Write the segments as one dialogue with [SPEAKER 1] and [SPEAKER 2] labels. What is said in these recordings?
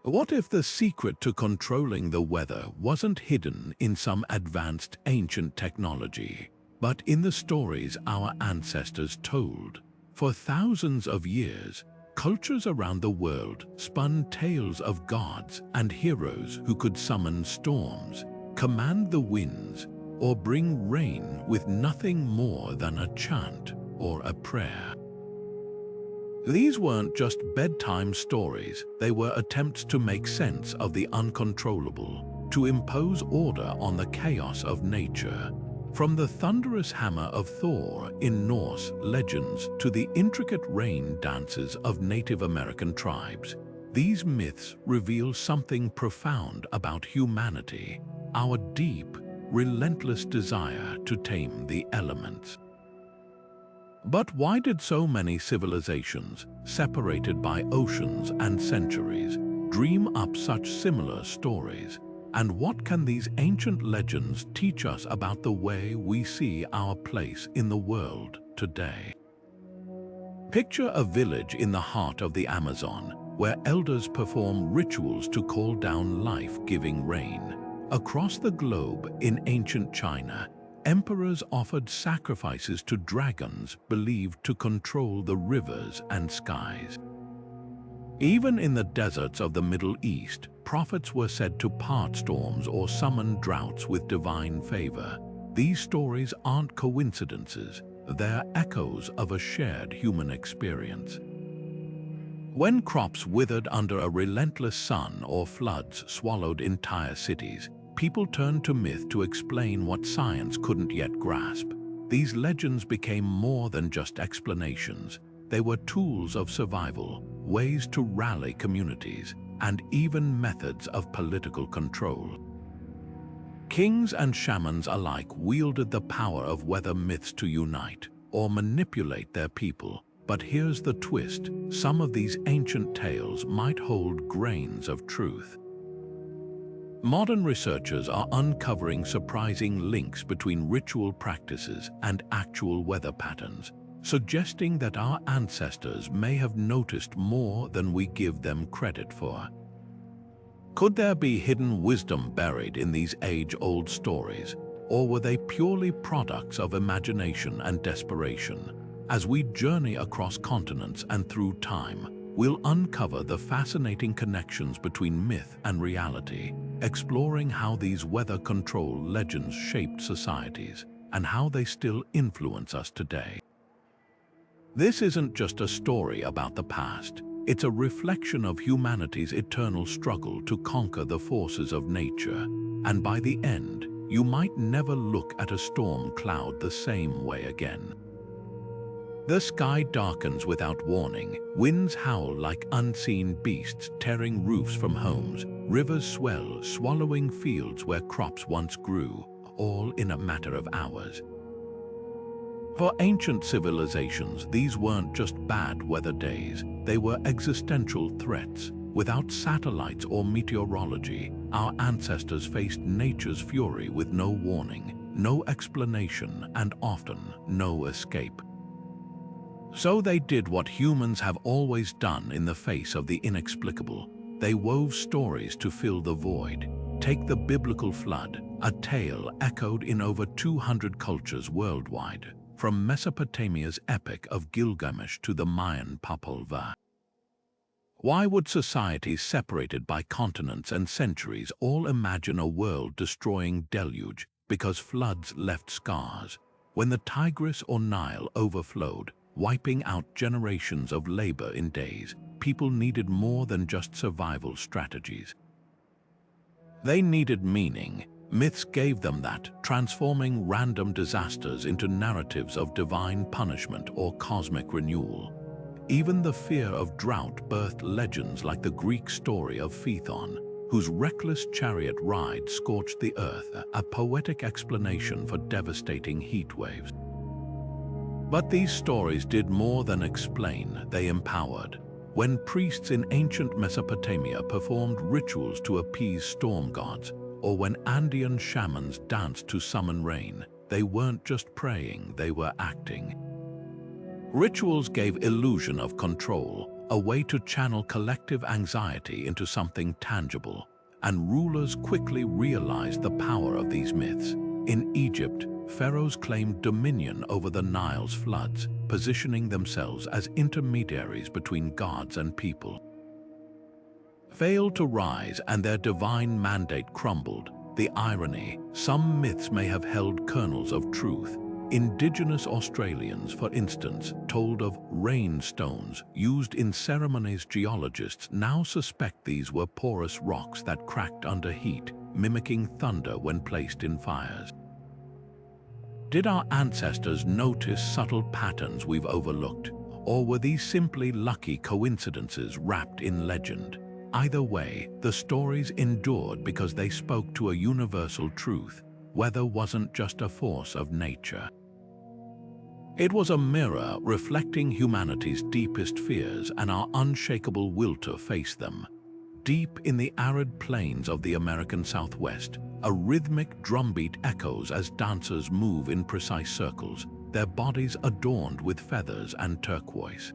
[SPEAKER 1] What if the secret to controlling the weather wasn't hidden in some advanced ancient technology, but in the stories our ancestors told? For thousands of years, cultures around the world spun tales of gods and heroes who could summon storms, command the winds, or bring rain with nothing more than a chant or a prayer. These weren't just bedtime stories, they were attempts to make sense of the uncontrollable, to impose order on the chaos of nature. From the thunderous hammer of Thor in Norse legends to the intricate rain dances of Native American tribes, these myths reveal something profound about humanity, our deep, relentless desire to tame the elements. But why did so many civilizations, separated by oceans and centuries, dream up such similar stories? And what can these ancient legends teach us about the way we see our place in the world today? Picture a village in the heart of the Amazon, where elders perform rituals to call down life-giving rain. Across the globe in ancient China, emperors offered sacrifices to dragons believed to control the rivers and skies. Even in the deserts of the Middle East, prophets were said to part storms or summon droughts with divine favor. These stories aren't coincidences, they're echoes of a shared human experience. When crops withered under a relentless sun or floods swallowed entire cities, people turned to myth to explain what science couldn't yet grasp. These legends became more than just explanations. They were tools of survival, ways to rally communities, and even methods of political control. Kings and shamans alike wielded the power of weather myths to unite or manipulate their people. But here's the twist: some of these ancient tales might hold grains of truth. Modern researchers are uncovering surprising links between ritual practices and actual weather patterns, suggesting that our ancestors may have noticed more than we give them credit for. Could there be hidden wisdom buried in these age-old stories, or were they purely products of imagination and desperation? As we journey across continents and through time, we'll uncover the fascinating connections between myth and reality, exploring how these weather control legends shaped societies and how they still influence us today. This isn't just a story about the past, it's a reflection of humanity's eternal struggle to conquer the forces of nature, and by the end, you might never look at a storm cloud the same way again. The sky darkens without warning, winds howl like unseen beasts tearing roofs from homes, rivers swell, swallowing fields where crops once grew, all in a matter of hours. For ancient civilizations, these weren't just bad weather days, they were existential threats. Without satellites or meteorology, our ancestors faced nature's fury with no warning, no explanation, and often no escape. So they did what humans have always done in the face of the inexplicable. They wove stories to fill the void. Take the biblical flood, a tale echoed in over 200 cultures worldwide, from Mesopotamia's epic of Gilgamesh to the Mayan Popol Vuh. Why would societies separated by continents and centuries all imagine a world-destroying deluge because floods left scars? When the Tigris or Nile overflowed, wiping out generations of labor in days, people needed more than just survival strategies. They needed meaning. Myths gave them that, transforming random disasters into narratives of divine punishment or cosmic renewal. Even the fear of drought birthed legends like the Greek story of Phaethon, whose reckless chariot ride scorched the earth, a poetic explanation for devastating heat waves. But these stories did more than explain, they empowered. When priests in ancient Mesopotamia performed rituals to appease storm gods, or when Andean shamans danced to summon rain, they weren't just praying, they were acting. Rituals gave illusion of control, a way to channel collective anxiety into something tangible, and rulers quickly realized the power of these myths. In Egypt, pharaohs claimed dominion over the Nile's floods, positioning themselves as intermediaries between gods and people. Failed to rise and their divine mandate crumbled. The irony, some myths may have held kernels of truth. Indigenous Australians, for instance, told of rain stones used in ceremonies. Geologists now suspect these were porous rocks that cracked under heat, mimicking thunder when placed in fires. Did our ancestors notice subtle patterns we've overlooked, or were these simply lucky coincidences wrapped in legend? Either way, the stories endured because they spoke to a universal truth: weather wasn't just a force of nature. It was a mirror reflecting humanity's deepest fears and our unshakable will to face them. Deep in the arid plains of the American Southwest, a rhythmic drumbeat echoes as dancers move in precise circles, their bodies adorned with feathers and turquoise.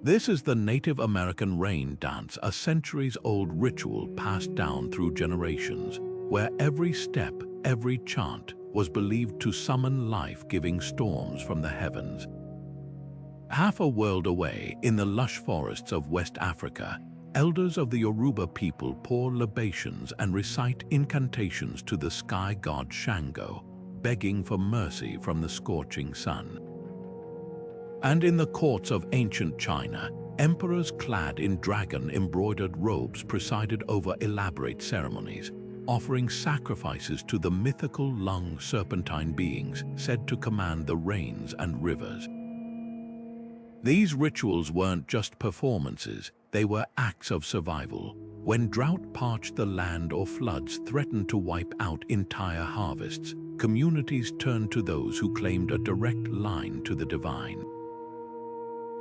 [SPEAKER 1] This is the Native American rain dance, a centuries-old ritual passed down through generations, where every step, every chant, was believed to summon life-giving storms from the heavens. Half a world away, in the lush forests of West Africa, elders of the Yoruba people pour libations and recite incantations to the sky god Shango, begging for mercy from the scorching sun. And in the courts of ancient China, emperors clad in dragon-embroidered robes presided over elaborate ceremonies, offering sacrifices to the mythical lung serpentine beings said to command the rains and rivers. These rituals weren't just performances, they were acts of survival. When drought parched the land or floods threatened to wipe out entire harvests, communities turned to those who claimed a direct line to the divine.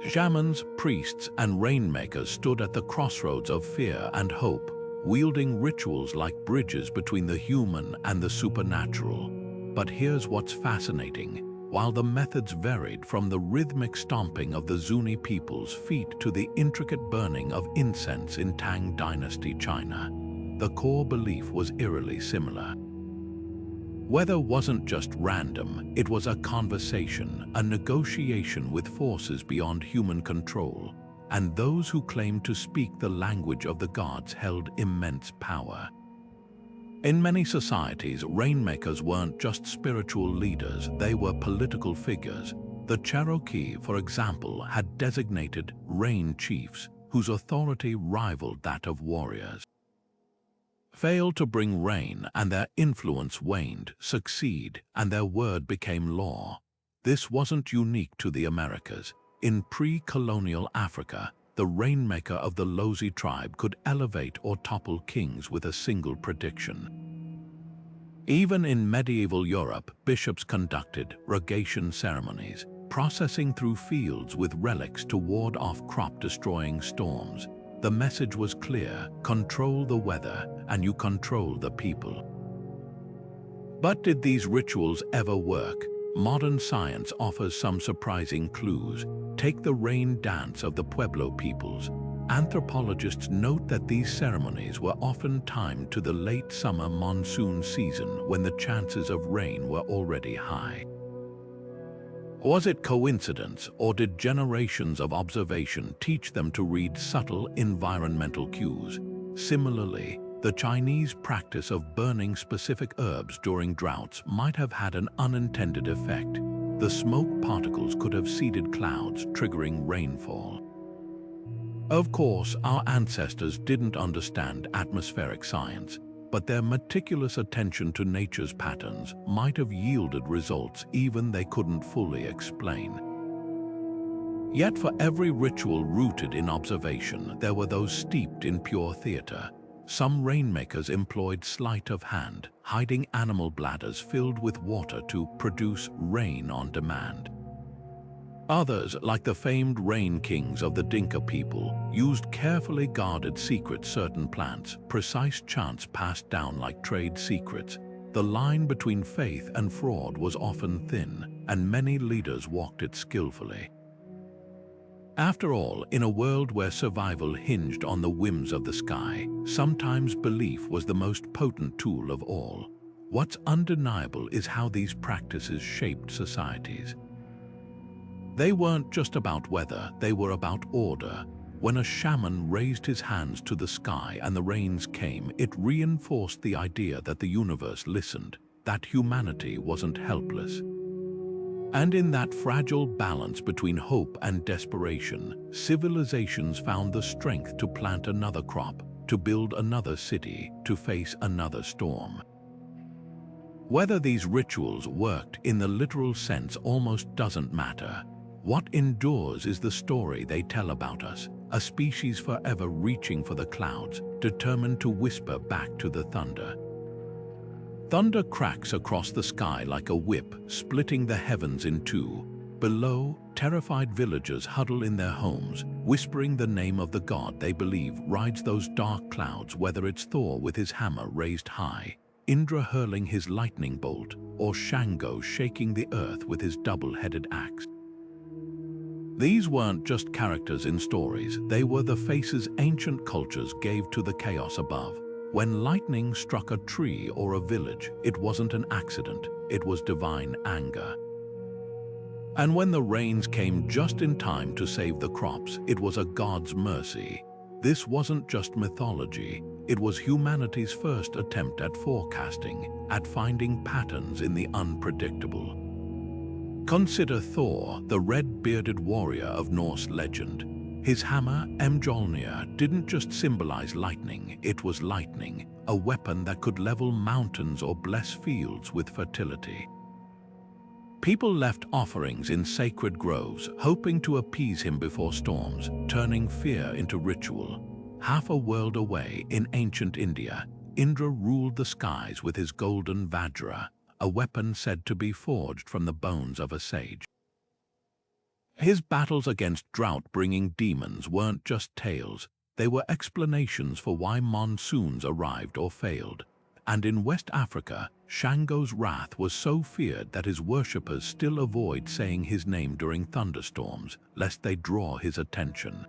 [SPEAKER 1] Shamans, priests, and rainmakers stood at the crossroads of fear and hope, wielding rituals like bridges between the human and the supernatural. But here's what's fascinating. While the methods varied from the rhythmic stomping of the Zuni people's feet to the intricate burning of incense in Tang Dynasty China, the core belief was eerily similar. Weather wasn't just random, it was a conversation, a negotiation with forces beyond human control, and those who claimed to speak the language of the gods held immense power. In many societies, rainmakers weren't just spiritual leaders, they were political figures. The Cherokee, for example, had designated rain chiefs, whose authority rivaled that of warriors. Failed to bring rain and their influence waned, succeed, and their word became law. This wasn't unique to the Americas. In pre-colonial Africa, the rainmaker of the Lozi tribe could elevate or topple kings with a single prediction. Even in medieval Europe, bishops conducted rogation ceremonies, processing through fields with relics to ward off crop-destroying storms. The message was clear: control the weather, and you control the people. But did these rituals ever work? Modern science offers some surprising clues. Take the rain dance of the Pueblo peoples. Anthropologists note that these ceremonies were often timed to the late summer monsoon season when the chances of rain were already high. Was it coincidence, or did generations of observation teach them to read subtle environmental cues? Similarly, the Chinese practice of burning specific herbs during droughts might have had an unintended effect. The smoke particles could have seeded clouds, triggering rainfall. Of course, our ancestors didn't understand atmospheric science, but their meticulous attention to nature's patterns might have yielded results even they couldn't fully explain. Yet for every ritual rooted in observation, there were those steeped in pure theater. Some rainmakers employed sleight of hand, hiding animal bladders filled with water to produce rain on demand. Others, like the famed rain kings of the Dinka people, used carefully guarded secrets: certain plants, precise chants passed down like trade secrets. The line between faith and fraud was often thin, and many leaders walked it skillfully. After all, in a world where survival hinged on the whims of the sky, sometimes belief was the most potent tool of all. What's undeniable is how these practices shaped societies. They weren't just about weather, they were about order. When a shaman raised his hands to the sky and the rains came, it reinforced the idea that the universe listened, that humanity wasn't helpless. And in that fragile balance between hope and desperation, civilizations found the strength to plant another crop, to build another city, to face another storm. Whether these rituals worked in the literal sense almost doesn't matter. What endures is the story they tell about us, a species forever reaching for the clouds, determined to whisper back to the thunder. Thunder cracks across the sky like a whip, splitting the heavens in two. Below, terrified villagers huddle in their homes, whispering the name of the god they believe rides those dark clouds, whether it's Thor with his hammer raised high, Indra hurling his lightning bolt, or Shango shaking the earth with his double-headed axe. These weren't just characters in stories, they were the faces ancient cultures gave to the chaos above. When lightning struck a tree or a village, it wasn't an accident, it was divine anger. And when the rains came just in time to save the crops, it was a god's mercy. This wasn't just mythology, it was humanity's first attempt at forecasting, at finding patterns in the unpredictable. Consider Thor, the red-bearded warrior of Norse legend. His hammer, Mjolnir, didn't just symbolize lightning, it was lightning, a weapon that could level mountains or bless fields with fertility. People left offerings in sacred groves, hoping to appease him before storms, turning fear into ritual. Half a world away, in ancient India, Indra ruled the skies with his golden Vajra, a weapon said to be forged from the bones of a sage. His battles against drought-bringing demons weren't just tales, they were explanations for why monsoons arrived or failed. And in West Africa, Shango's wrath was so feared that his worshippers still avoid saying his name during thunderstorms, lest they draw his attention.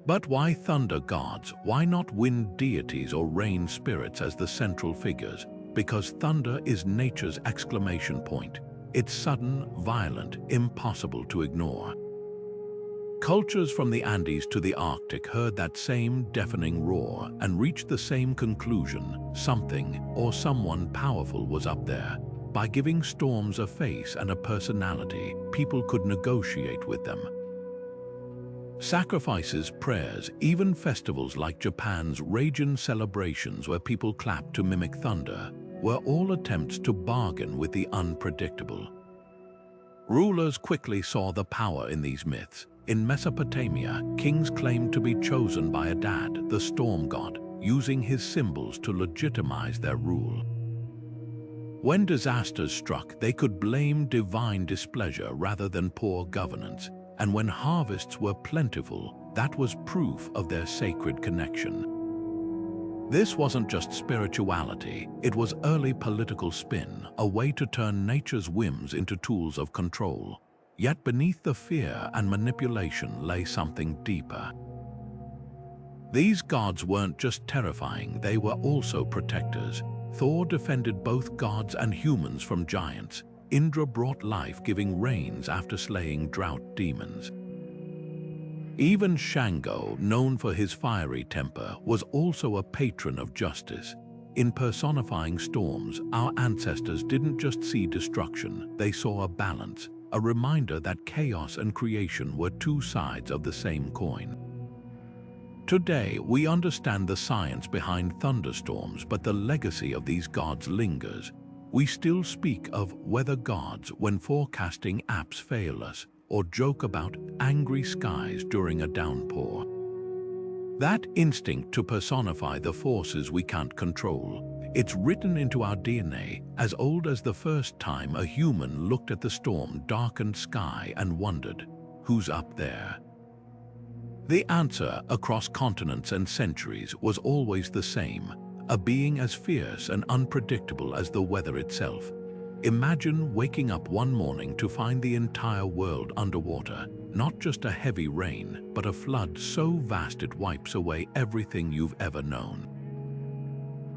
[SPEAKER 1] But why thunder gods? Why not wind deities or rain spirits as the central figures? Because thunder is nature's exclamation point. It's sudden, violent, impossible to ignore. Cultures from the Andes to the Arctic heard that same deafening roar and reached the same conclusion: something or someone powerful was up there. By giving storms a face and a personality, people could negotiate with them. Sacrifices, prayers, even festivals like Japan's Reijin celebrations where people clapped to mimic thunder, were all attempts to bargain with the unpredictable. Rulers quickly saw the power in these myths. In Mesopotamia, kings claimed to be chosen by Adad, the storm god, using his symbols to legitimize their rule. When disasters struck, they could blame divine displeasure rather than poor governance. And when harvests were plentiful, that was proof of their sacred connection. This wasn't just spirituality, it was early political spin, a way to turn nature's whims into tools of control. Yet beneath the fear and manipulation lay something deeper. These gods weren't just terrifying, they were also protectors. Thor defended both gods and humans from giants. Indra brought life, giving rains after slaying drought demons. Even Shango, known for his fiery temper, was also a patron of justice. In personifying storms, our ancestors didn't just see destruction, they saw a balance, a reminder that chaos and creation were two sides of the same coin. Today, we understand the science behind thunderstorms, but the legacy of these gods lingers. We still speak of weather gods when forecasting apps fail us, or joke about angry skies during a downpour. That instinct to personify the forces we can't control, it's written into our DNA, as old as the first time a human looked at the storm-darkened sky and wondered, who's up there? The answer, across continents and centuries, was always the same: a being as fierce and unpredictable as the weather itself. Imagine waking up one morning to find the entire world underwater, not just a heavy rain, but a flood so vast it wipes away everything you've ever known.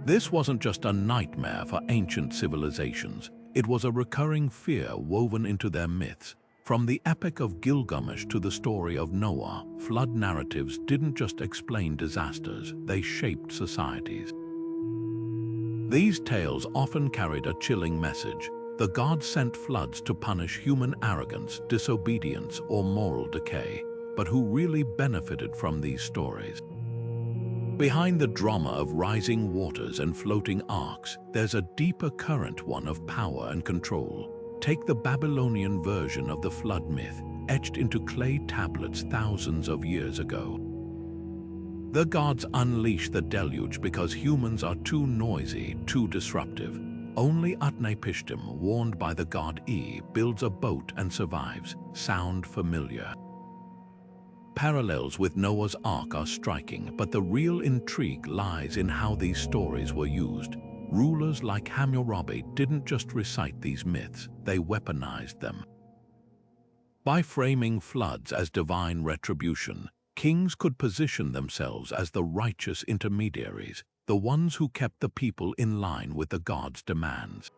[SPEAKER 1] This wasn't just a nightmare for ancient civilizations, it was a recurring fear woven into their myths. From the Epic of Gilgamesh to the story of Noah, flood narratives didn't just explain disasters, they shaped societies. These tales often carried a chilling message. The gods sent floods to punish human arrogance, disobedience, or moral decay. But who really benefited from these stories? Behind the drama of rising waters and floating arcs, there's a deeper current, one of power and control. Take the Babylonian version of the flood myth, etched into clay tablets thousands of years ago. The gods unleash the deluge because humans are too noisy, too disruptive. Only Utnapishtim, warned by the god E, builds a boat and survives. Sound familiar? Parallels with Noah's Ark are striking, but the real intrigue lies in how these stories were used. Rulers like Hammurabi didn't just recite these myths, they weaponized them. By framing floods as divine retribution, kings could position themselves as the righteous intermediaries, the ones who kept the people in line with the gods' demands.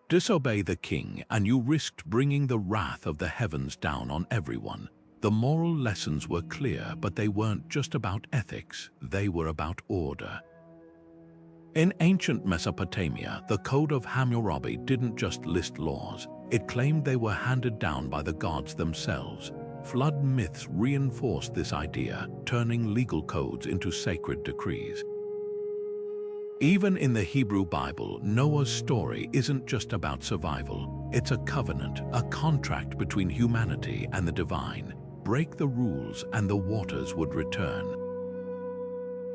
[SPEAKER 1] Disobey the king, and you risked bringing the wrath of the heavens down on everyone. The moral lessons were clear, but they weren't just about ethics, they were about order. In ancient Mesopotamia, the Code of Hammurabi didn't just list laws, it claimed they were handed down by the gods themselves. Flood myths reinforced this idea, turning legal codes into sacred decrees. Even in the Hebrew Bible, Noah's story isn't just about survival. It's a covenant, a contract between humanity and the divine. Break the rules and the waters would return.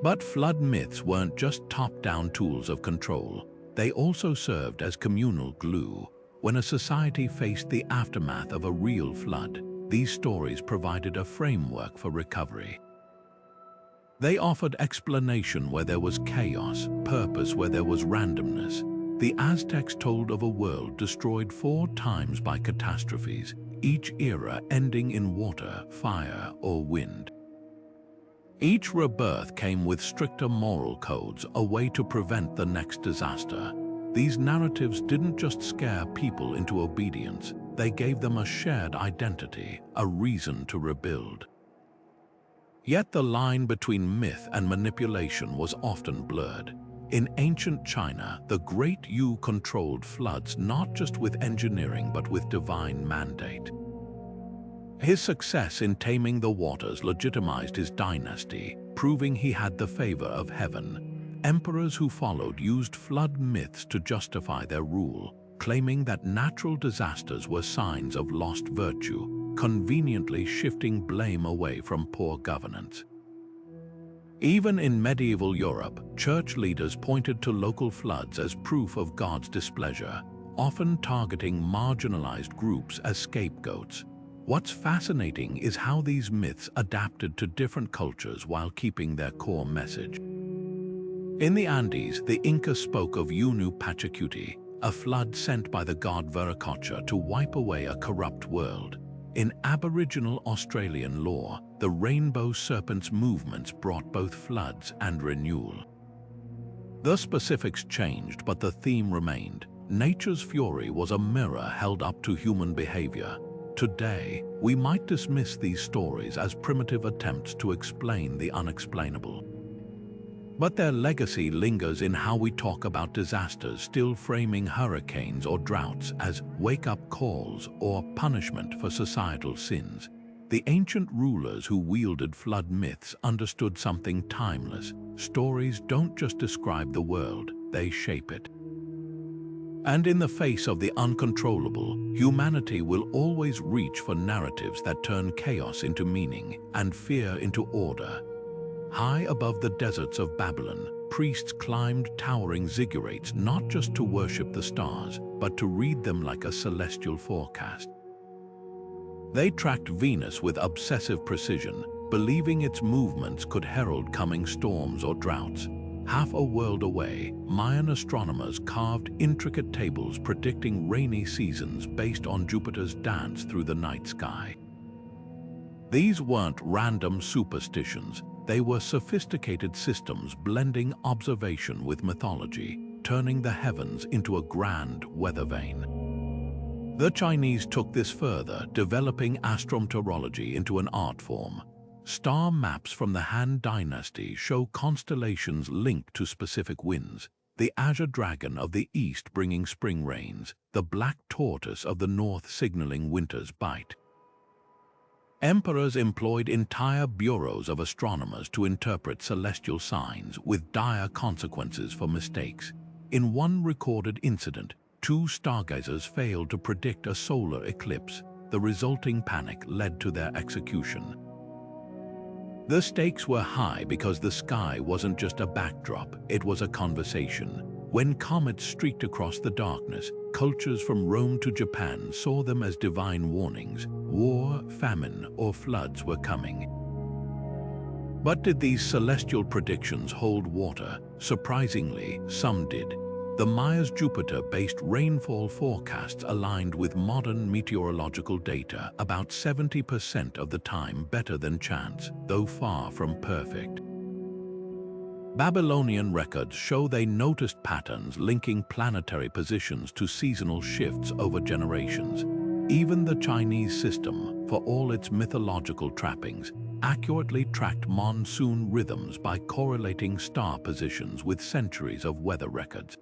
[SPEAKER 1] But flood myths weren't just top-down tools of control. They also served as communal glue. When a society faced the aftermath of a real flood, these stories provided a framework for recovery. They offered explanation where there was chaos, purpose where there was randomness. The Aztecs told of a world destroyed 4 times by catastrophes, each era ending in water, fire, or wind. Each rebirth came with stricter moral codes, a way to prevent the next disaster. These narratives didn't just scare people into obedience, they gave them a shared identity, a reason to rebuild. Yet the line between myth and manipulation was often blurred. In ancient China, the Great Yu controlled floods not just with engineering but with divine mandate. His success in taming the waters legitimized his dynasty, proving he had the favor of heaven. Emperors who followed used flood myths to justify their rule, claiming that natural disasters were signs of lost virtue, conveniently shifting blame away from poor governance. Even in medieval Europe, church leaders pointed to local floods as proof of God's displeasure, often targeting marginalized groups as scapegoats. What's fascinating is how these myths adapted to different cultures while keeping their core message. In the Andes, the Inca spoke of Yunu Pachacuti, a flood sent by the god Viracocha to wipe away a corrupt world. In Aboriginal Australian lore, the rainbow serpents movements brought both floods and renewal. The specifics changed, but the theme remained. Nature's fury was a mirror held up to human behavior. Today, we might dismiss these stories as primitive attempts to explain the unexplainable. But their legacy lingers in how we talk about disasters, still framing hurricanes or droughts as wake-up calls or punishment for societal sins. The ancient rulers who wielded flood myths understood something timeless. Stories don't just describe the world, they shape it. And in the face of the uncontrollable, humanity will always reach for narratives that turn chaos into meaning and fear into order. High above the deserts of Babylon, priests climbed towering ziggurats not just to worship the stars, but to read them like a celestial forecast. They tracked Venus with obsessive precision, believing its movements could herald coming storms or droughts. Half a world away, Mayan astronomers carved intricate tables predicting rainy seasons based on Jupiter's dance through the night sky. These weren't random superstitions, they were sophisticated systems blending observation with mythology, turning the heavens into a grand weather vane. The Chinese took this further, developing astrometeorology into an art form. Star maps from the Han Dynasty show constellations linked to specific winds, the azure dragon of the east bringing spring rains, the black tortoise of the north signaling winter's bite. Emperors employed entire bureaus of astronomers to interpret celestial signs with dire consequences for mistakes. In one recorded incident, 2 stargazers failed to predict a solar eclipse. The resulting panic led to their execution. The stakes were high because the sky wasn't just a backdrop, it was a conversation. When comets streaked across the darkness, cultures from Rome to Japan saw them as divine warnings. War, famine, or floods were coming. But did these celestial predictions hold water? Surprisingly, some did. The Maya's Jupiter-based rainfall forecasts aligned with modern meteorological data about 70% of the time, better than chance, though far from perfect. Babylonian records show they noticed patterns linking planetary positions to seasonal shifts over generations. Even the Chinese system, for all its mythological trappings, accurately tracked monsoon rhythms by correlating star positions with centuries of weather records.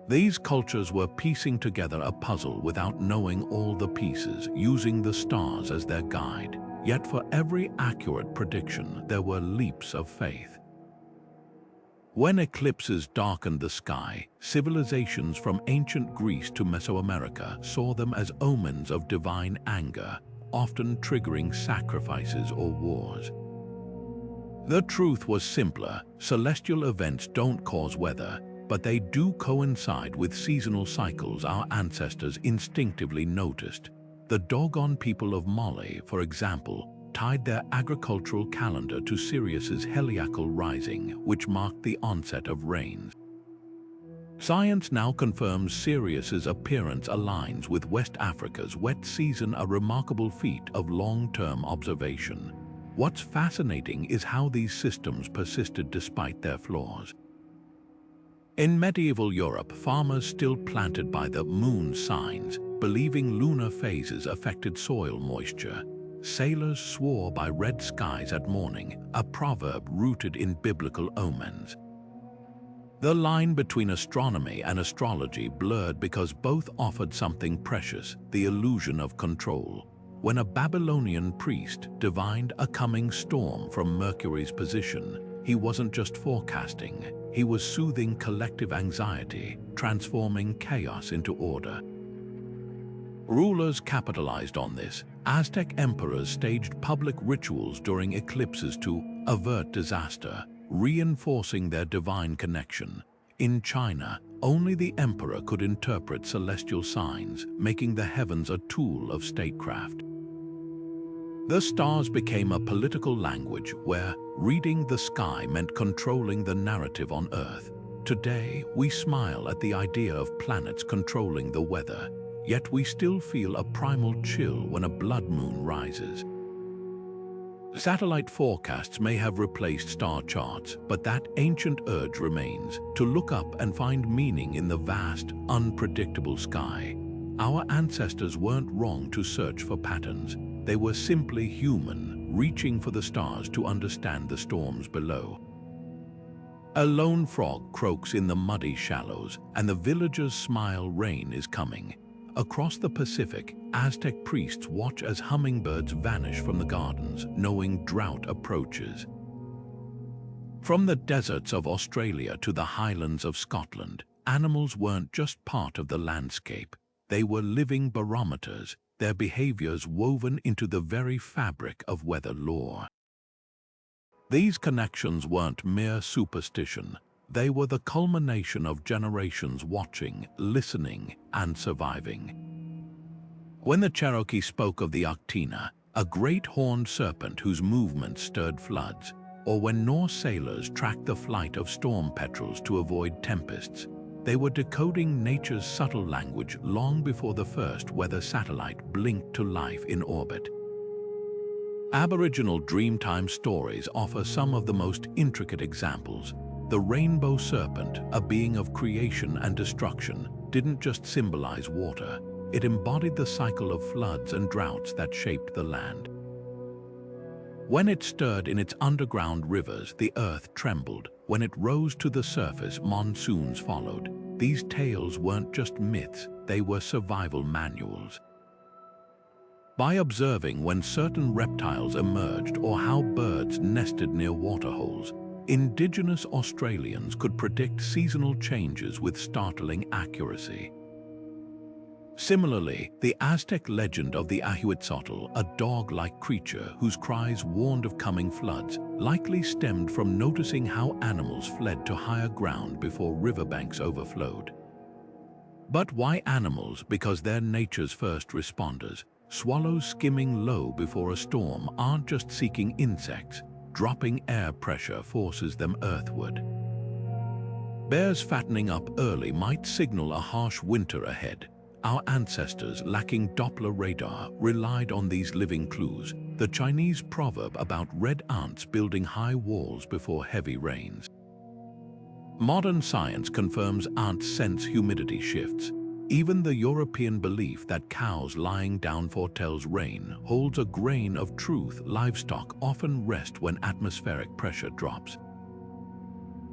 [SPEAKER 1] These cultures were piecing together a puzzle without knowing all the pieces, using the stars as their guide. Yet for every accurate prediction, there were leaps of faith. When eclipses darkened the sky, civilizations from ancient Greece to Mesoamerica saw them as omens of divine anger, often triggering sacrifices or wars. The truth was simpler: celestial events don't cause weather, but they do coincide with seasonal cycles our ancestors instinctively noticed. The Dogon people of Mali, for example, tied their agricultural calendar to Sirius's heliacal rising, which marked the onset of rains. Science now confirms Sirius's appearance aligns with West Africa's wet season, a remarkable feat of long-term observation. What's fascinating is how these systems persisted despite their flaws. In medieval Europe, farmers still planted by the moon signs, believing lunar phases affected soil moisture. Sailors swore by red skies at morning, a proverb rooted in biblical omens. The line between astronomy and astrology blurred because both offered something precious: the illusion of control. When a Babylonian priest divined a coming storm from Mercury's position, he wasn't just forecasting, he was soothing collective anxiety, transforming chaos into order. Rulers capitalized on this. Aztec emperors staged public rituals during eclipses to avert disaster, reinforcing their divine connection. In China, only the emperor could interpret celestial signs, making the heavens a tool of statecraft. The stars became a political language where reading the sky meant controlling the narrative on Earth. Today, we smile at the idea of planets controlling the weather, yet we still feel a primal chill when a blood moon rises. Satellite forecasts may have replaced star charts, but that ancient urge remains, to look up and find meaning in the vast, unpredictable sky. Our ancestors weren't wrong to search for patterns. They were simply human, reaching for the stars to understand the storms below. A lone frog croaks in the muddy shallows, and the villagers smile rain is coming. Across the Pacific, Aztec priests watch as hummingbirds vanish from the gardens, knowing drought approaches. From the deserts of Australia to the highlands of Scotland, animals weren't just part of the landscape. They were living barometers, their behaviors woven into the very fabric of weather lore. These connections weren't mere superstition. They were the culmination of generations watching, listening, and surviving. When the Cherokee spoke of the Octina, a great horned serpent whose movements stirred floods, or when Norse sailors tracked the flight of storm petrels to avoid tempests, they were decoding nature's subtle language long before the first weather satellite blinked to life in orbit. Aboriginal Dreamtime stories offer some of the most intricate examples. The rainbow serpent, a being of creation and destruction, didn't just symbolize water, it embodied the cycle of floods and droughts that shaped the land. When it stirred in its underground rivers, the earth trembled. When it rose to the surface, monsoons followed. These tales weren't just myths, they were survival manuals. By observing when certain reptiles emerged or how birds nested near waterholes, Indigenous Australians could predict seasonal changes with startling accuracy. Similarly, the Aztec legend of the Ahuitzotl, a dog-like creature whose cries warned of coming floods, likely stemmed from noticing how animals fled to higher ground before riverbanks overflowed. But why animals? Because they're nature's first responders. Swallows skimming low before a storm aren't just seeking insects. Dropping air pressure forces them earthward. Bears fattening up early might signal a harsh winter ahead. Our ancestors, lacking Doppler radar, relied on these living clues, the Chinese proverb about red ants building high walls before heavy rains. Modern science confirms ants sense humidity shifts. Even the European belief that cows lying down foretells rain holds a grain of truth. Livestock often rest when atmospheric pressure drops.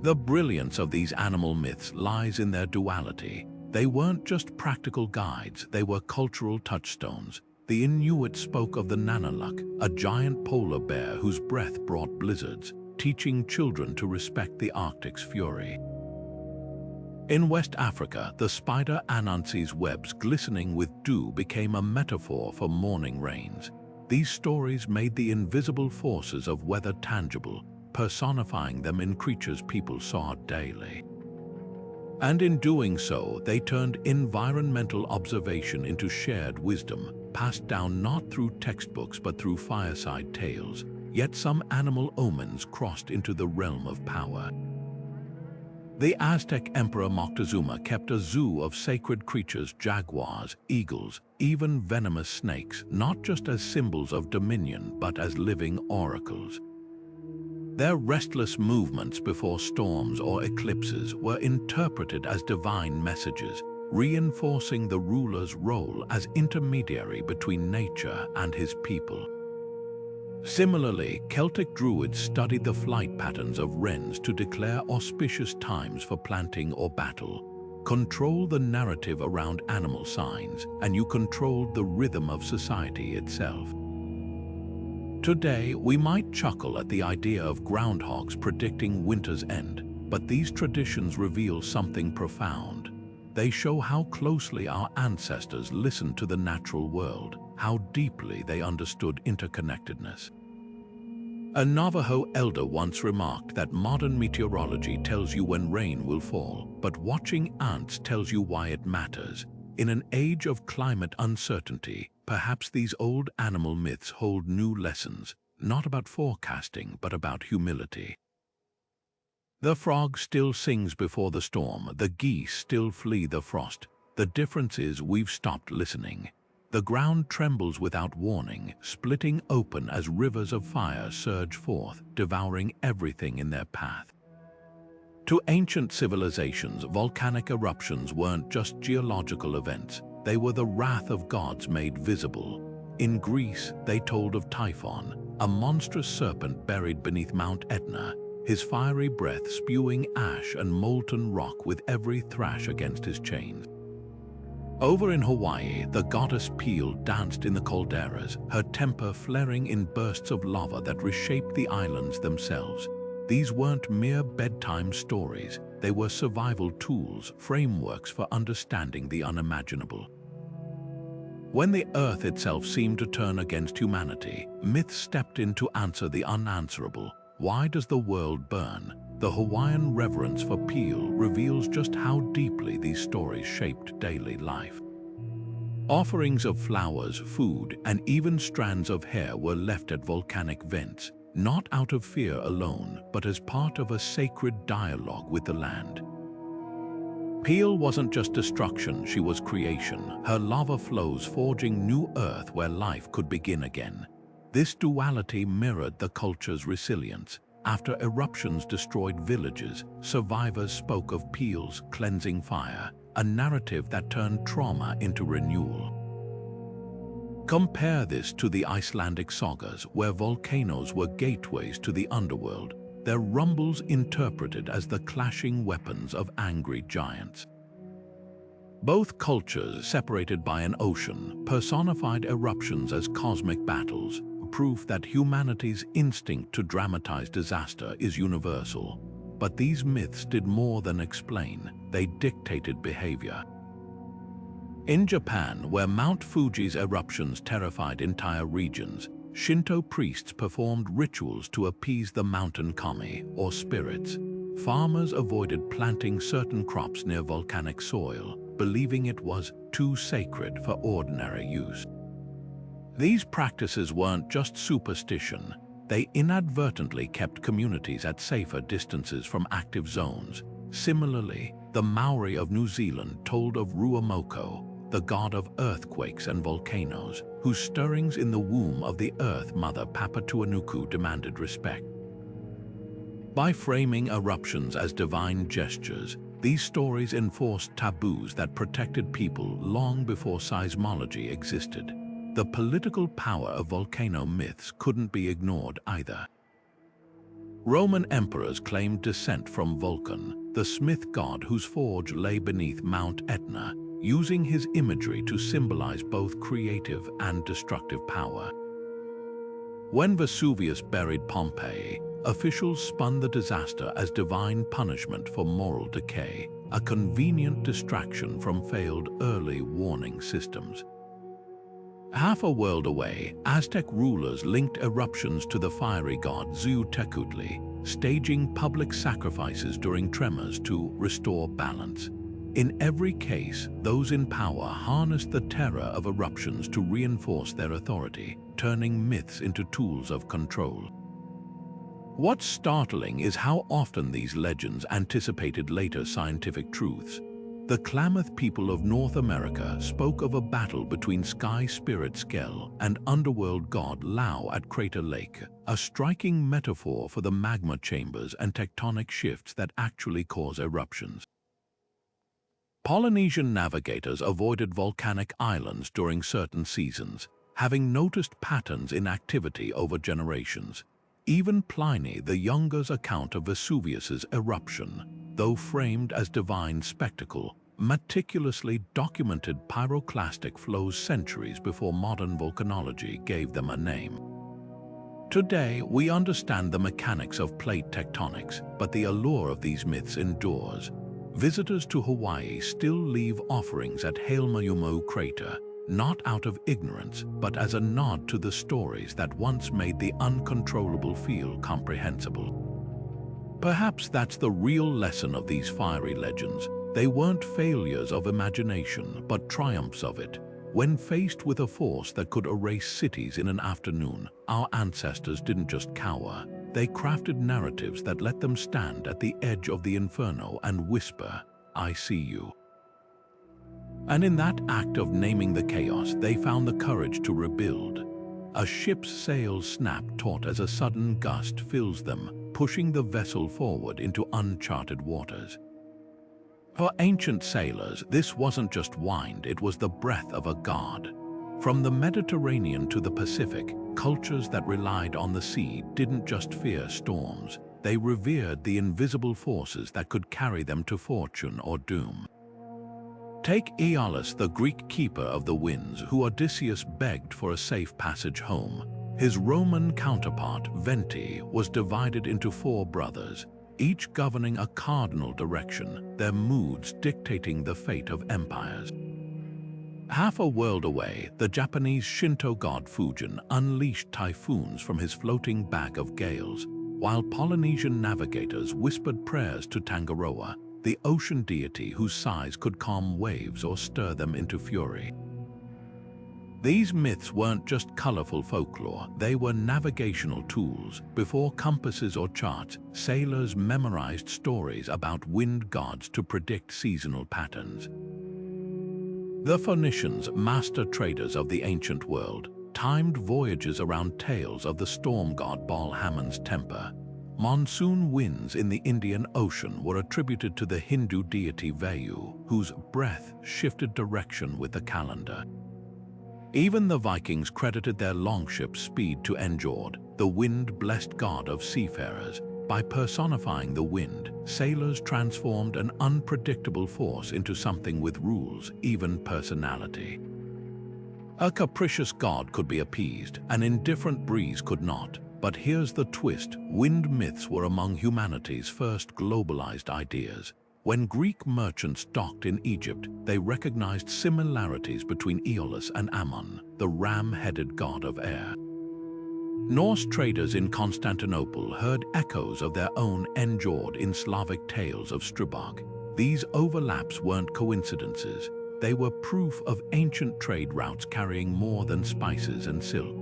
[SPEAKER 1] The brilliance of these animal myths lies in their duality. They weren't just practical guides, they were cultural touchstones. The Inuit spoke of the Nanaluk, a giant polar bear whose breath brought blizzards, teaching children to respect the Arctic's fury. In West Africa, the spider Anansi's webs glistening with dew became a metaphor for morning rains. These stories made the invisible forces of weather tangible, personifying them in creatures people saw daily. And in doing so, they turned environmental observation into shared wisdom, passed down not through textbooks but through fireside tales. Yet some animal omens crossed into the realm of power. The Aztec Emperor Moctezuma kept a zoo of sacred creatures, jaguars, eagles, even venomous snakes, not just as symbols of dominion but as living oracles. Their restless movements before storms or eclipses were interpreted as divine messages, reinforcing the ruler's role as intermediary between nature and his people. Similarly, Celtic Druids studied the flight patterns of wrens to declare auspicious times for planting or battle. Control the narrative around animal signs, and you controlled the rhythm of society itself. Today, we might chuckle at the idea of groundhogs predicting winter's end, but these traditions reveal something profound. They show how closely our ancestors listened to the natural world, how deeply they understood interconnectedness. A Navajo elder once remarked that modern meteorology tells you when rain will fall, but watching ants tells you why it matters. In an age of climate uncertainty, perhaps these old animal myths hold new lessons, not about forecasting, but about humility. The frog still sings before the storm, the geese still flee the frost. The difference is we've stopped listening. The ground trembles without warning, splitting open as rivers of fire surge forth, devouring everything in their path. To ancient civilizations, volcanic eruptions weren't just geological events, they were the wrath of gods made visible. In Greece, they told of Typhon, a monstrous serpent buried beneath Mount Etna, his fiery breath spewing ash and molten rock with every thrash against his chains. Over in Hawaii, the goddess Pele danced in the calderas, her temper flaring in bursts of lava that reshaped the islands themselves. These weren't mere bedtime stories, they were survival tools, frameworks for understanding the unimaginable. When the earth itself seemed to turn against humanity, myths stepped in to answer the unanswerable. Why does the world burn? The Hawaiian reverence for Pele reveals just how deeply these stories shaped daily life. Offerings of flowers, food, and even strands of hair were left at volcanic vents, not out of fear alone, but as part of a sacred dialogue with the land. Peel wasn't just destruction, she was creation, her lava flows forging new earth where life could begin again. This duality mirrored the culture's resilience. After eruptions destroyed villages, survivors spoke of Peel's cleansing fire, a narrative that turned trauma into renewal. Compare this to the Icelandic sagas, where volcanoes were gateways to the underworld, their rumbles interpreted as the clashing weapons of angry giants. Both cultures, separated by an ocean, personified eruptions as cosmic battles, proof that humanity's instinct to dramatize disaster is universal. But these myths did more than explain, they dictated behavior. In Japan, where Mount Fuji's eruptions terrified entire regions, Shinto priests performed rituals to appease the mountain kami, or spirits. Farmers avoided planting certain crops near volcanic soil, believing it was too sacred for ordinary use. These practices weren't just superstition, they inadvertently kept communities at safer distances from active zones. Similarly, the Maori of New Zealand told of Ruamoko, the god of earthquakes and volcanoes, whose stirrings in the womb of the Earth Mother Papatuanuku demanded respect. By framing eruptions as divine gestures, these stories enforced taboos that protected people long before seismology existed. The political power of volcano myths couldn't be ignored either. Roman emperors claimed descent from Vulcan, the smith god whose forge lay beneath Mount Etna, using his imagery to symbolize both creative and destructive power. When Vesuvius buried Pompeii, officials spun the disaster as divine punishment for moral decay, a convenient distraction from failed early warning systems. Half a world away, Aztec rulers linked eruptions to the fiery god Xiuhtecuhtli, staging public sacrifices during tremors to restore balance. In every case, those in power harnessed the terror of eruptions to reinforce their authority, turning myths into tools of control. What's startling is how often these legends anticipated later scientific truths. The Klamath people of North America spoke of a battle between sky spirit Skell and underworld god Lau at Crater Lake, a striking metaphor for the magma chambers and tectonic shifts that actually cause eruptions. Polynesian navigators avoided volcanic islands during certain seasons, having noticed patterns in activity over generations. Even Pliny the Younger's account of Vesuvius's eruption, though framed as divine spectacle, meticulously documented pyroclastic flows centuries before modern volcanology gave them a name. Today, we understand the mechanics of plate tectonics, but the allure of these myths endures. Visitors to Hawaii still leave offerings at Hailmayumo Crater, not out of ignorance, but as a nod to the stories that once made the uncontrollable feel comprehensible. Perhaps that's the real lesson of these fiery legends. They weren't failures of imagination, but triumphs of it. When faced with a force that could erase cities in an afternoon, our ancestors didn't just cower. They crafted narratives that let them stand at the edge of the inferno and whisper, "I see you." And in that act of naming the chaos, they found the courage to rebuild. A ship's sails snap taut as a sudden gust fills them, pushing the vessel forward into uncharted waters. For ancient sailors, this wasn't just wind, it was the breath of a god. From the Mediterranean to the Pacific, cultures that relied on the sea didn't just fear storms, they revered the invisible forces that could carry them to fortune or doom. Take Aeolus, the Greek keeper of the winds, who Odysseus begged for a safe passage home. His Roman counterpart, Venti, was divided into 4 brothers, each governing a cardinal direction, their moods dictating the fate of empires. Half a world away, the Japanese Shinto god Fujin unleashed typhoons from his floating bag of gales, while Polynesian navigators whispered prayers to Tangaroa, the ocean deity whose sighs could calm waves or stir them into fury. These myths weren't just colorful folklore, they were navigational tools. Before compasses or charts, sailors memorized stories about wind gods to predict seasonal patterns. The Phoenicians, master traders of the ancient world, timed voyages around tales of the storm god Baal-Hamon's temper. Monsoon winds in the Indian Ocean were attributed to the Hindu deity Vayu, whose breath shifted direction with the calendar. Even the Vikings credited their longship's speed to Njord, the wind-blessed god of seafarers. By personifying the wind, sailors transformed an unpredictable force into something with rules, even personality. A capricious god could be appeased, an indifferent breeze could not. But here's the twist: wind myths were among humanity's first globalized ideas. When Greek merchants docked in Egypt, they recognized similarities between Aeolus and Ammon, the ram-headed god of air. Norse traders in Constantinople heard echoes of their own Njord in Slavic tales of Stribog. These overlaps weren't coincidences. They were proof of ancient trade routes carrying more than spices and silk.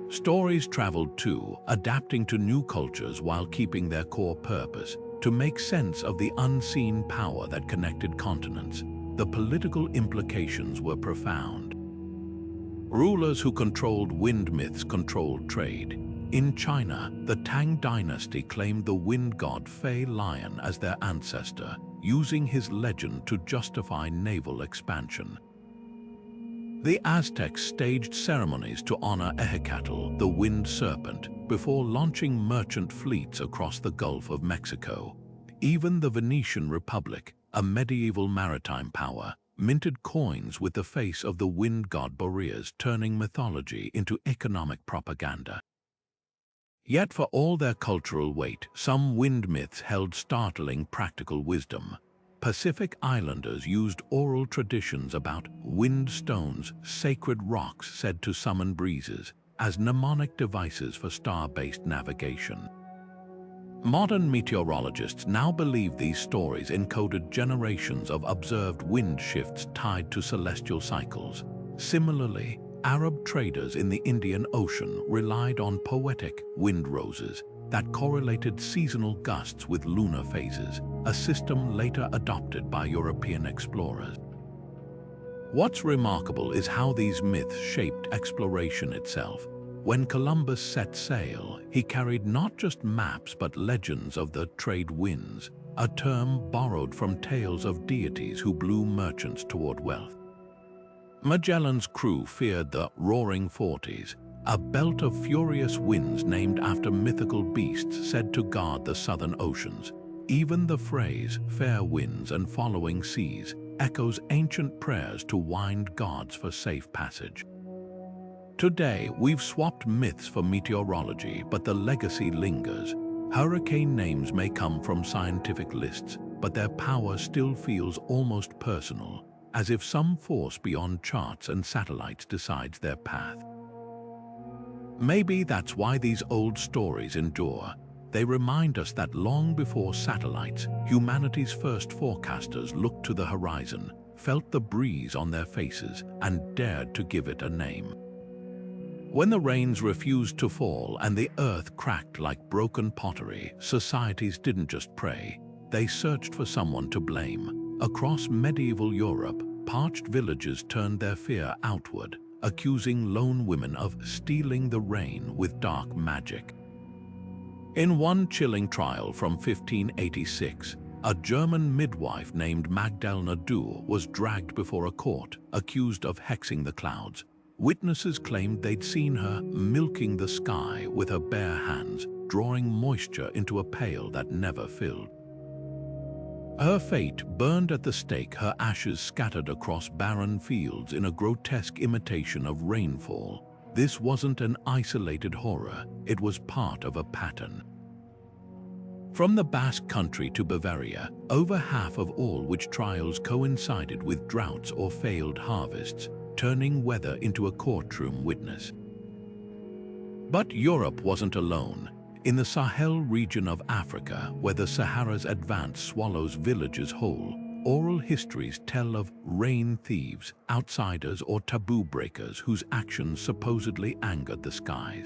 [SPEAKER 1] Stories traveled too, adapting to new cultures while keeping their core purpose, to make sense of the unseen power that connected continents. The political implications were profound. Rulers who controlled wind myths controlled trade. In China, the Tang dynasty claimed the wind god Fei Lion as their ancestor, using his legend to justify naval expansion. The Aztecs staged ceremonies to honor Ehecatl, the wind serpent, before launching merchant fleets across the Gulf of Mexico. Even the Venetian Republic, a medieval maritime power, minted coins with the face of the wind god Boreas, turning mythology into economic propaganda. Yet for all their cultural weight, some wind myths held startling practical wisdom. Pacific Islanders used oral traditions about wind stones, sacred rocks said to summon breezes, as mnemonic devices for star-based navigation. Modern meteorologists now believe these stories encoded generations of observed wind shifts tied to celestial cycles. Similarly, Arab traders in the Indian Ocean relied on poetic wind roses that correlated seasonal gusts with lunar phases, a system later adopted by European explorers. What's remarkable is how these myths shaped exploration itself. When Columbus set sail, he carried not just maps but legends of the trade winds, a term borrowed from tales of deities who blew merchants toward wealth. Magellan's crew feared the Roaring Forties, a belt of furious winds named after mythical beasts said to guard the southern oceans. Even the phrase, fair winds and following seas, echoes ancient prayers to wind gods for safe passage. Today, we've swapped myths for meteorology, but the legacy lingers. Hurricane names may come from scientific lists, but their power still feels almost personal, as if some force beyond charts and satellites decides their path. Maybe that's why these old stories endure. They remind us that long before satellites, humanity's first forecasters looked to the horizon, felt the breeze on their faces, and dared to give it a name. When the rains refused to fall and the earth cracked like broken pottery, societies didn't just pray, they searched for someone to blame. Across medieval Europe, parched villages turned their fear outward, accusing lone women of stealing the rain with dark magic. In one chilling trial from 1586, a German midwife named Magdalena Dur was dragged before a court, accused of hexing the clouds. Witnesses claimed they'd seen her milking the sky with her bare hands, drawing moisture into a pail that never filled. Her fate, burned at the stake, her ashes scattered across barren fields in a grotesque imitation of rainfall. This wasn't an isolated horror, it was part of a pattern. From the Basque Country to Bavaria, over half of all witch trials coincided with droughts or failed harvests, turning weather into a courtroom witness. But Europe wasn't alone. In the Sahel region of Africa, where the Sahara's advance swallows villages whole, oral histories tell of rain thieves, outsiders or taboo breakers whose actions supposedly angered the skies.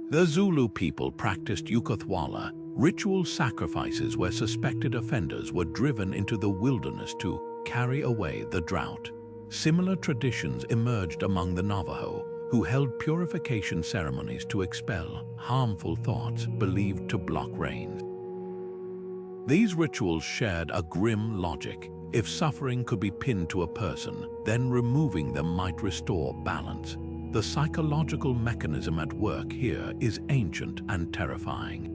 [SPEAKER 1] The Zulu people practiced Yukathwala, ritual sacrifices where suspected offenders were driven into the wilderness to carry away the drought. Similar traditions emerged among the Navajo, who held purification ceremonies to expel harmful thoughts believed to block rain. These rituals shared a grim logic. If suffering could be pinned to a person, then removing them might restore balance. The psychological mechanism at work here is ancient and terrifying.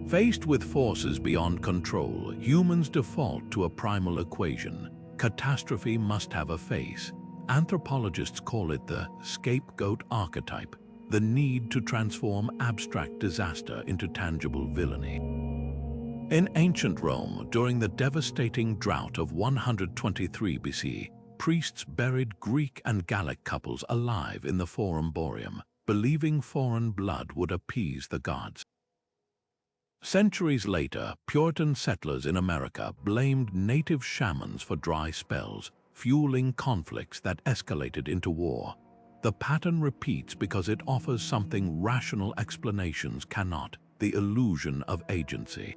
[SPEAKER 1] Faced with forces beyond control, humans default to a primal equation: catastrophe must have a face. Anthropologists call it the scapegoat archetype, the need to transform abstract disaster into tangible villainy. In ancient Rome, during the devastating drought of 123 BC, priests buried Greek and Gallic couples alive in the Forum Boreum, believing foreign blood would appease the gods. Centuries later, Puritan settlers in America blamed native shamans for dry spells, fueling conflicts that escalated into war. The pattern repeats because it offers something rational explanations cannot: the illusion of agency.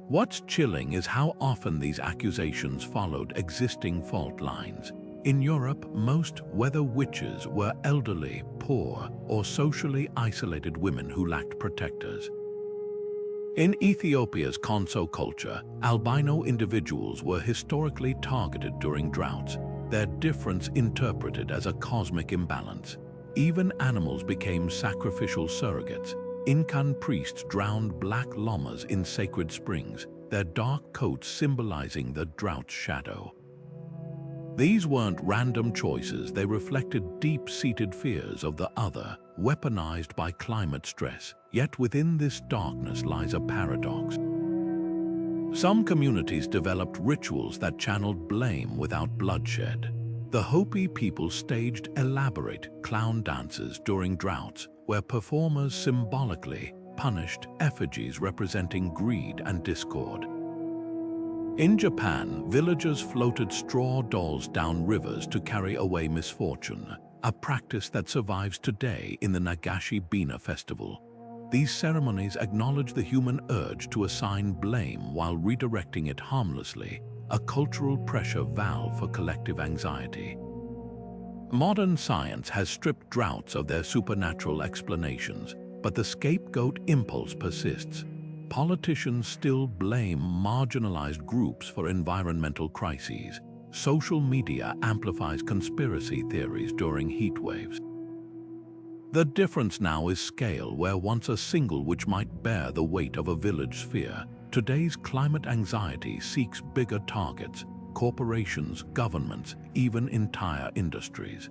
[SPEAKER 1] What's chilling is how often these accusations followed existing fault lines. In Europe, most weather witches were elderly, poor, or socially isolated women who lacked protectors. In Ethiopia's Konso culture, albino individuals were historically targeted during droughts, their difference interpreted as a cosmic imbalance. Even animals became sacrificial surrogates. Incan priests drowned black llamas in sacred springs, their dark coats symbolizing the drought's shadow. These weren't random choices, they reflected deep-seated fears of the other, weaponized by climate stress. Yet within this darkness lies a paradox. Some communities developed rituals that channeled blame without bloodshed. The Hopi people staged elaborate clown dances during droughts, where performers symbolically punished effigies representing greed and discord. In Japan, villagers floated straw dolls down rivers to carry away misfortune, a practice that survives today in the Nagashi-Bina festival. These ceremonies acknowledge the human urge to assign blame while redirecting it harmlessly, a cultural pressure valve for collective anxiety. Modern science has stripped droughts of their supernatural explanations, but the scapegoat impulse persists. Politicians still blame marginalized groups for environmental crises. Social media amplifies conspiracy theories during heat waves. The difference now is scale, where once a single witch might bear the weight of a village sphere, today's climate anxiety seeks bigger targets: corporations, governments, even entire industries.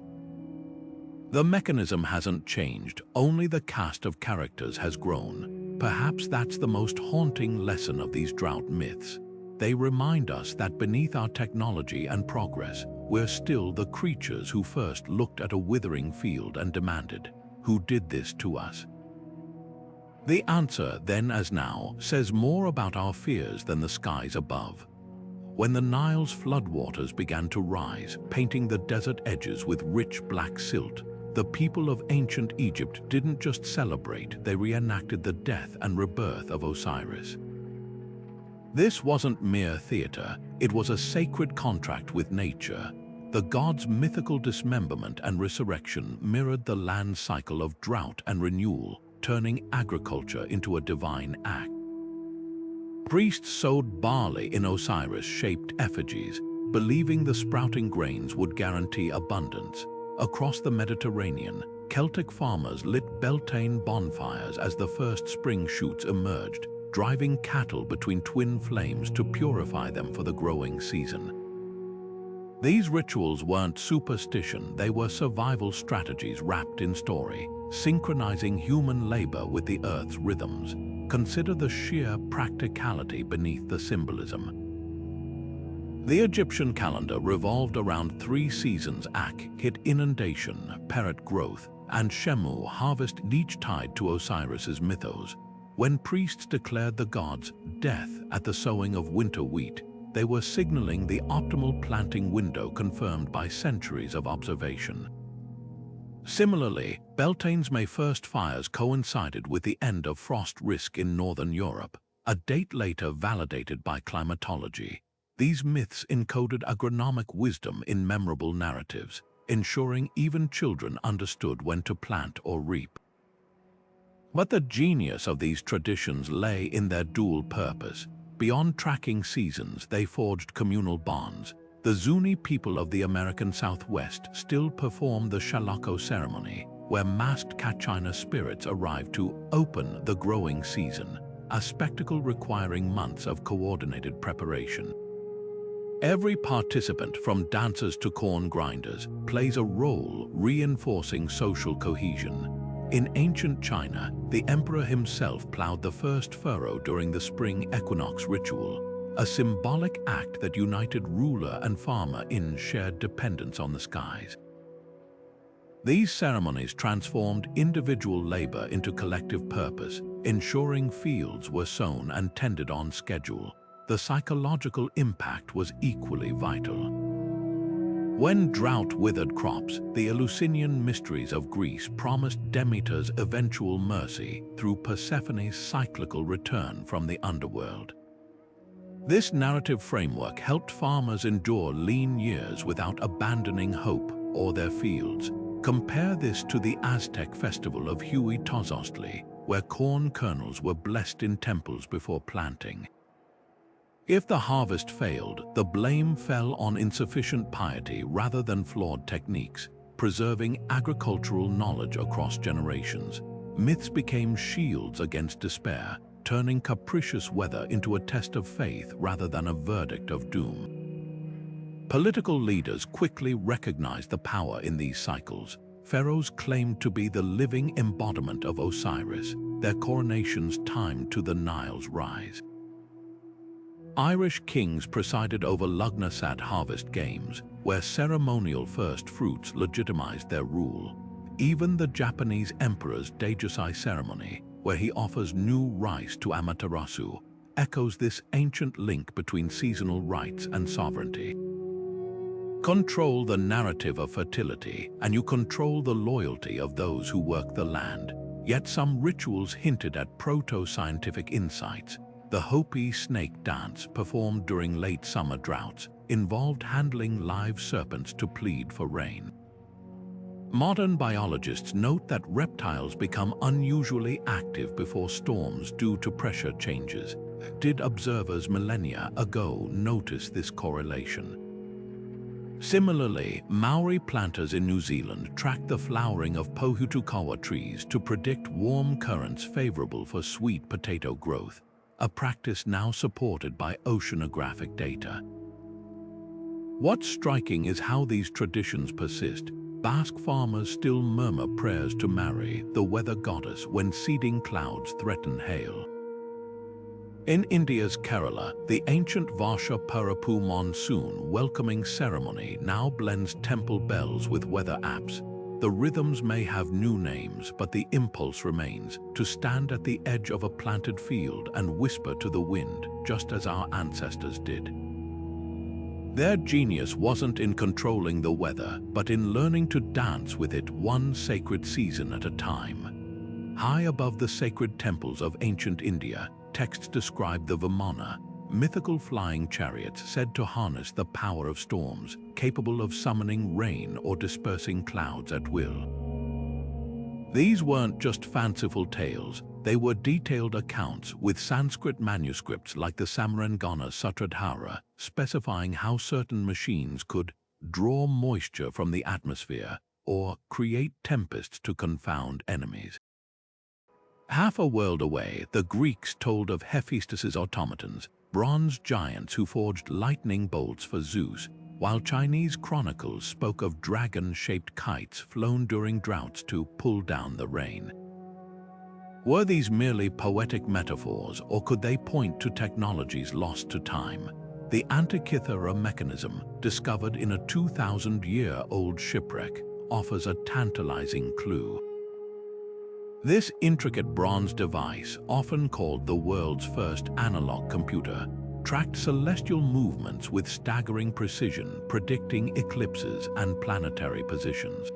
[SPEAKER 1] The mechanism hasn't changed, only the cast of characters has grown. Perhaps that's the most haunting lesson of these drought myths. They remind us that beneath our technology and progress, we're still the creatures who first looked at a withering field and demanded, "Who did this to us?" The answer, then as now, says more about our fears than the skies above. When the Nile's floodwaters began to rise, painting the desert edges with rich black silt, the people of ancient Egypt didn't just celebrate, they reenacted the death and rebirth of Osiris. This wasn't mere theater, it was a sacred contract with nature. The god's mythical dismemberment and resurrection mirrored the land cycle of drought and renewal, turning agriculture into a divine act. Priests sowed barley in Osiris-shaped effigies, believing the sprouting grains would guarantee abundance. Across the Mediterranean, Celtic farmers lit Beltane bonfires as the first spring shoots emerged, driving cattle between twin flames to purify them for the growing season. These rituals weren't superstition, they were survival strategies wrapped in story, synchronizing human labor with the earth's rhythms. Consider the sheer practicality beneath the symbolism. The Egyptian calendar revolved around 3 seasons: Ak, hit inundation, Peret growth, and Shemu, harvest, each tied to Osiris's mythos. When priests declared the gods death at the sowing of winter wheat, they were signaling the optimal planting window confirmed by centuries of observation. Similarly, Beltane's May 1st fires coincided with the end of frost risk in northern Europe, a date later validated by climatology. These myths encoded agronomic wisdom in memorable narratives, ensuring even children understood when to plant or reap. But the genius of these traditions lay in their dual purpose. Beyond tracking seasons, they forged communal bonds. The Zuni people of the American Southwest still perform the Shalako ceremony, where masked Kachina spirits arrive to open the growing season, a spectacle requiring months of coordinated preparation. Every participant, from dancers to corn grinders, plays a role reinforcing social cohesion. In ancient China, the emperor himself plowed the first furrow during the spring equinox ritual, a symbolic act that united ruler and farmer in shared dependence on the skies. These ceremonies transformed individual labor into collective purpose, ensuring fields were sown and tended on schedule. The psychological impact was equally vital. When drought withered crops, the Eleusinian mysteries of Greece promised Demeter's eventual mercy through Persephone's cyclical return from the underworld. This narrative framework helped farmers endure lean years without abandoning hope or their fields. Compare this to the Aztec festival of Huitzilopochtli, where corn kernels were blessed in temples before planting. If the harvest failed, the blame fell on insufficient piety rather than flawed techniques, preserving agricultural knowledge across generations. Myths became shields against despair, turning capricious weather into a test of faith rather than a verdict of doom. Political leaders quickly recognized the power in these cycles. Pharaohs claimed to be the living embodiment of Osiris, their coronations timed to the Nile's rise. Irish kings presided over Lugnasad harvest games, where ceremonial first fruits legitimized their rule. Even the Japanese emperor's Deijusai ceremony, where he offers new rice to Amaterasu, echoes this ancient link between seasonal rites and sovereignty. Control the narrative of fertility, and you control the loyalty of those who work the land. Yet some rituals hinted at proto-scientific insights. The Hopi snake dance, performed during late summer droughts, involved handling live serpents to plead for rain. Modern biologists note that reptiles become unusually active before storms due to pressure changes. Did observers millennia ago notice this correlation? Similarly, Maori planters in New Zealand tracked the flowering of pohutukawa trees to predict warm currents favorable for sweet potato growth, a practice now supported by oceanographic data. What's striking is how these traditions persist. Basque farmers still murmur prayers to Mari, the weather goddess, when seeding clouds threaten hail. In India's Kerala, the ancient Varsha Purapu monsoon welcoming ceremony now blends temple bells with weather apps. The rhythms may have new names, but the impulse remains, to stand at the edge of a planted field and whisper to the wind, just as our ancestors did. Their genius wasn't in controlling the weather, but in learning to dance with it one sacred season at a time. High above the sacred temples of ancient India, texts describe the Vimana, mythical flying chariots said to harness the power of storms, capable of summoning rain or dispersing clouds at will. These weren't just fanciful tales, they were detailed accounts with Sanskrit manuscripts like the Samarangana Sutradhara, specifying how certain machines could draw moisture from the atmosphere or create tempests to confound enemies. Half a world away, the Greeks told of Hephaestus's automatons, bronze giants who forged lightning bolts for Zeus, while Chinese chronicles spoke of dragon-shaped kites flown during droughts to pull down the rain. Were these merely poetic metaphors, or could they point to technologies lost to time? The Antikythera mechanism, discovered in a 2,000-year-old shipwreck, offers a tantalizing clue. This intricate bronze device, often called the world's first analog computer, tracked celestial movements with staggering precision, predicting eclipses and planetary positions.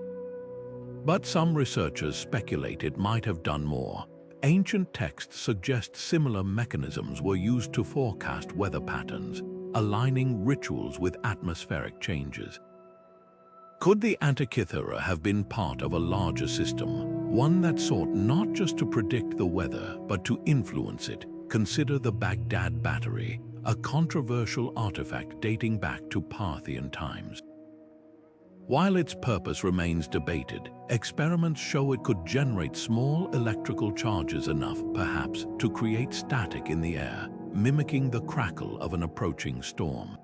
[SPEAKER 1] But some researchers speculate it might have done more. Ancient texts suggest similar mechanisms were used to forecast weather patterns, aligning rituals with atmospheric changes. Could the Antikythera have been part of a larger system, one that sought not just to predict the weather but to influence it? Consider the Baghdad Battery, a controversial artifact dating back to Parthian times. While its purpose remains debated, experiments show it could generate small electrical charges enough, perhaps, to create static in the air, mimicking the crackle of an approaching storm.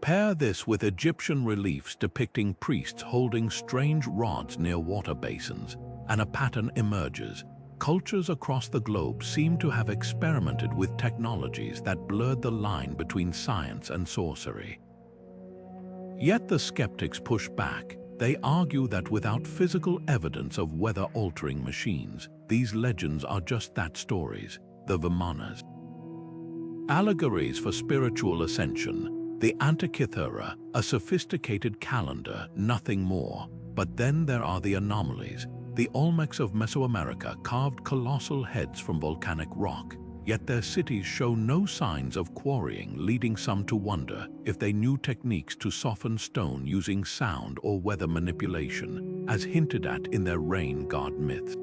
[SPEAKER 1] Pair this with Egyptian reliefs depicting priests holding strange rods near water basins, and a pattern emerges. Cultures across the globe seem to have experimented with technologies that blurred the line between science and sorcery. Yet the skeptics push back. They argue that without physical evidence of weather-altering machines, these legends are just that, stories, the Vimanas. Allegories for spiritual ascension, the Antikythera, a sophisticated calendar, nothing more. But then there are the anomalies. The Olmecs of Mesoamerica carved colossal heads from volcanic rock, yet their cities show no signs of quarrying, leading some to wonder if they knew techniques to soften stone using sound or weather manipulation, as hinted at in their rain god myths.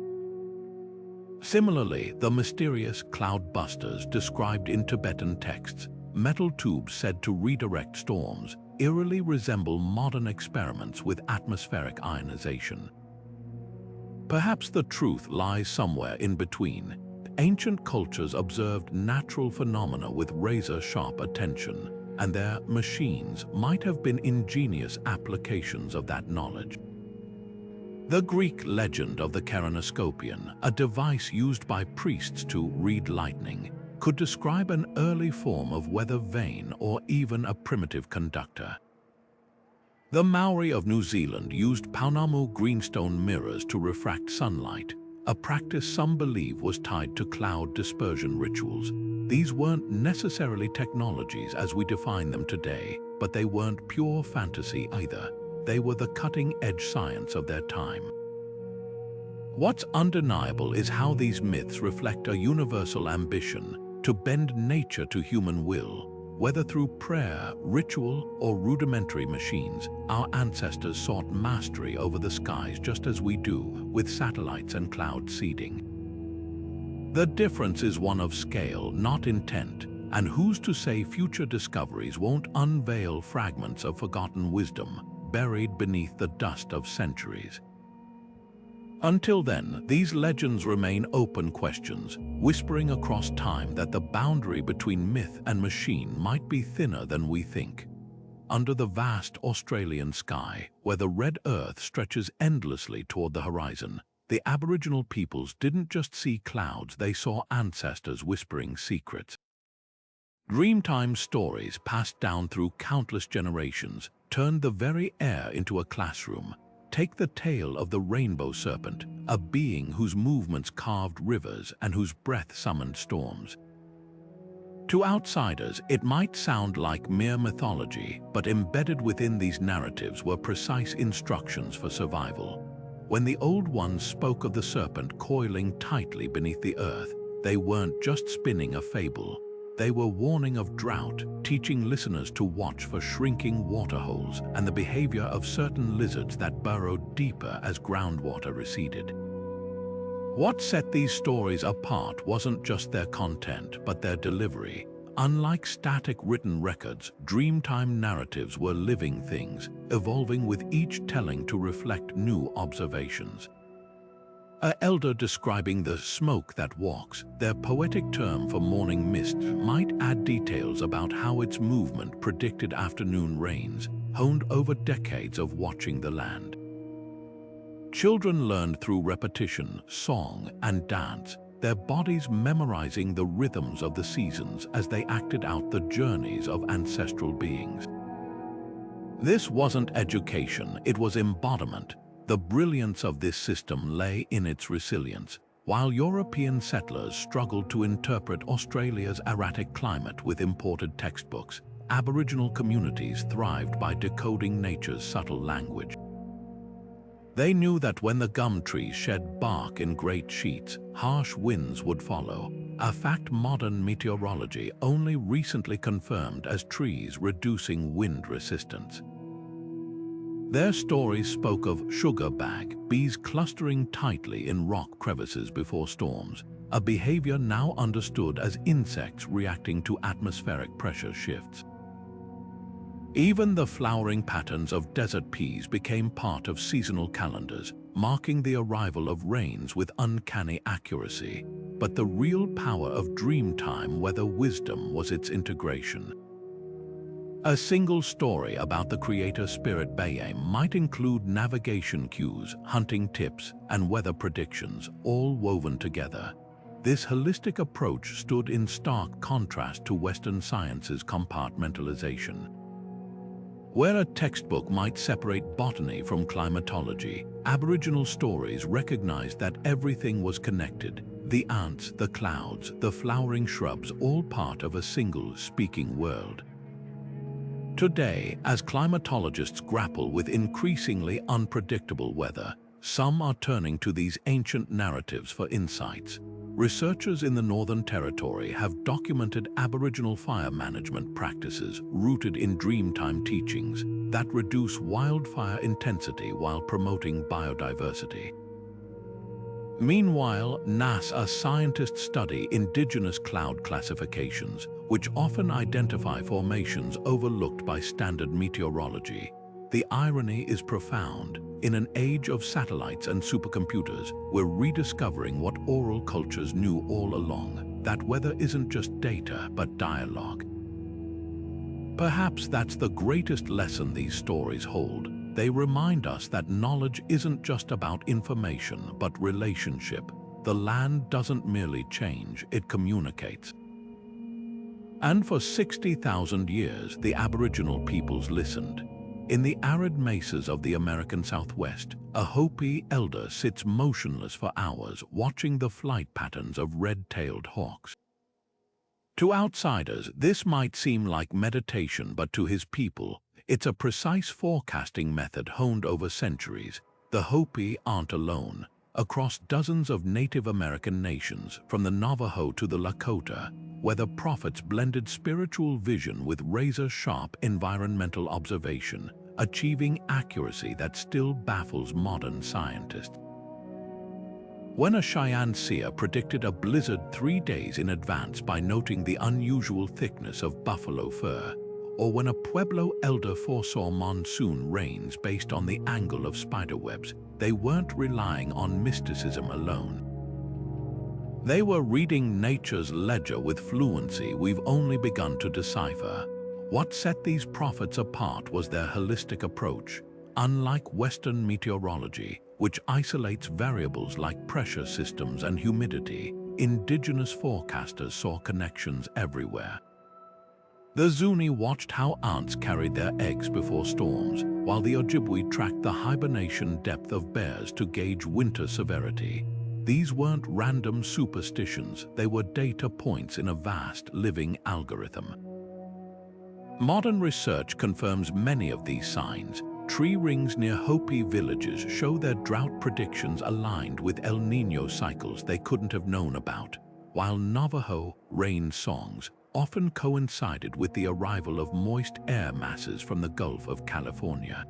[SPEAKER 1] Similarly, the mysterious cloudbusters described in Tibetan texts, metal tubes said to redirect storms, eerily resemble modern experiments with atmospheric ionization. Perhaps the truth lies somewhere in between. Ancient cultures observed natural phenomena with razor-sharp attention, and their machines might have been ingenious applications of that knowledge. The Greek legend of the Keranoscopion, a device used by priests to read lightning, could describe an early form of weather vane or even a primitive conductor. The Maori of New Zealand used Paunamu greenstone mirrors to refract sunlight, a practice some believe was tied to cloud dispersion rituals. These weren't necessarily technologies as we define them today, but they weren't pure fantasy either. They were the cutting-edge science of their time. What's undeniable is how these myths reflect a universal ambition to bend nature to human will. Whether through prayer, ritual, or rudimentary machines, our ancestors sought mastery over the skies just as we do with satellites and cloud seeding. The difference is one of scale, not intent, and who's to say future discoveries won't unveil fragments of forgotten wisdom buried beneath the dust of centuries. Until then, these legends remain open questions, whispering across time that the boundary between myth and machine might be thinner than we think. Under the vast Australian sky, where the red earth stretches endlessly toward the horizon, the Aboriginal peoples didn't just see clouds, they saw ancestors whispering secrets. Dreamtime stories passed down through countless generations turned the very air into a classroom. Take the tale of the rainbow serpent, a being whose movements carved rivers and whose breath summoned storms. To outsiders, it might sound like mere mythology, but embedded within these narratives were precise instructions for survival. When the old ones spoke of the serpent coiling tightly beneath the earth, they weren't just spinning a fable. They were warning of drought, teaching listeners to watch for shrinking waterholes and the behavior of certain lizards that burrowed deeper as groundwater receded. What set these stories apart wasn't just their content, but their delivery. Unlike static written records, Dreamtime narratives were living things, evolving with each telling to reflect new observations. An elder describing the smoke that walks, their poetic term for morning mist, might add details about how its movement predicted afternoon rains, honed over decades of watching the land. Children learned through repetition, song, and dance, their bodies memorizing the rhythms of the seasons as they acted out the journeys of ancestral beings. This wasn't education, it was embodiment. The brilliance of this system lay in its resilience. While European settlers struggled to interpret Australia's erratic climate with imported textbooks, Aboriginal communities thrived by decoding nature's subtle language. They knew that when the gum trees shed bark in great sheets, harsh winds would follow, a fact modern meteorology only recently confirmed as trees reducing wind resistance. Their stories spoke of sugar bag bees clustering tightly in rock crevices before storms, a behavior now understood as insects reacting to atmospheric pressure shifts. Even the flowering patterns of desert peas became part of seasonal calendars, marking the arrival of rains with uncanny accuracy. But the real power of Dreamtime weather wisdom was its integration. A single story about the creator spirit Bayam might include navigation cues, hunting tips, and weather predictions, all woven together. This holistic approach stood in stark contrast to Western science's compartmentalization. Where a textbook might separate botany from climatology, Aboriginal stories recognized that everything was connected. The ants, the clouds, the flowering shrubs, all part of a single speaking world. Today, as climatologists grapple with increasingly unpredictable weather, some are turning to these ancient narratives for insights. Researchers in the Northern Territory have documented Aboriginal fire management practices rooted in Dreamtime teachings that reduce wildfire intensity while promoting biodiversity. Meanwhile, NASA scientists study Indigenous cloud classifications, which often identify formations overlooked by standard meteorology. The irony is profound. In an age of satellites and supercomputers, we're rediscovering what oral cultures knew all along, that weather isn't just data, but dialogue. Perhaps that's the greatest lesson these stories hold. They remind us that knowledge isn't just about information, but relationship. The land doesn't merely change, it communicates. And for 60,000 years, the Aboriginal peoples listened. In the arid mesas of the American Southwest, a Hopi elder sits motionless for hours, watching the flight patterns of red-tailed hawks. To outsiders, this might seem like meditation, but to his people, it's a precise forecasting method honed over centuries. The Hopi aren't alone. Across dozens of Native American nations, from the Navajo to the Lakota, where the prophets blended spiritual vision with razor-sharp environmental observation, achieving accuracy that still baffles modern scientists. When a Cheyenne seer predicted a blizzard 3 days in advance by noting the unusual thickness of buffalo fur, or when a Pueblo elder foresaw monsoon rains based on the angle of spiderwebs, they weren't relying on mysticism alone. They were reading nature's ledger with fluency we've only begun to decipher. What set these prophets apart was their holistic approach. Unlike Western meteorology, which isolates variables like pressure systems and humidity, Indigenous forecasters saw connections everywhere. The Zuni watched how ants carried their eggs before storms, while the Ojibwe tracked the hibernation depth of bears to gauge winter severity. These weren't random superstitions, they were data points in a vast living algorithm. Modern research confirms many of these signs. Tree rings near Hopi villages show their drought predictions aligned with El Niño cycles they couldn't have known about, while Navajo rain songs often coincided with the arrival of moist air masses from the Gulf of California.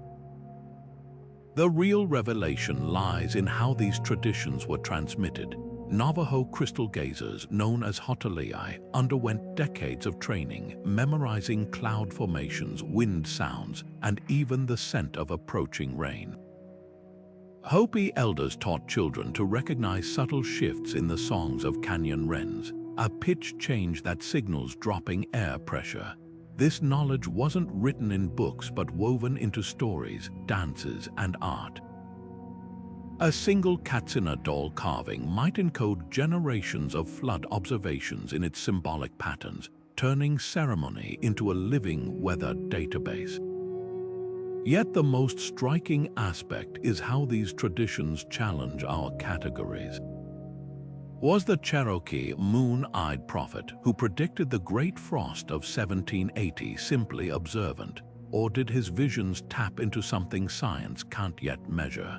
[SPEAKER 1] The real revelation lies in how these traditions were transmitted. Navajo crystal gazers, known as Hotalii, underwent decades of training, memorizing cloud formations, wind sounds, and even the scent of approaching rain. Hopi elders taught children to recognize subtle shifts in the songs of canyon wrens, a pitch change that signals dropping air pressure. This knowledge wasn't written in books but woven into stories, dances, and art. A single Katsina doll carving might encode generations of flood observations in its symbolic patterns, turning ceremony into a living weather database. Yet the most striking aspect is how these traditions challenge our categories. Was the Cherokee moon-eyed prophet who predicted the Great Frost of 1780 simply observant, or did his visions tap into something science can't yet measure?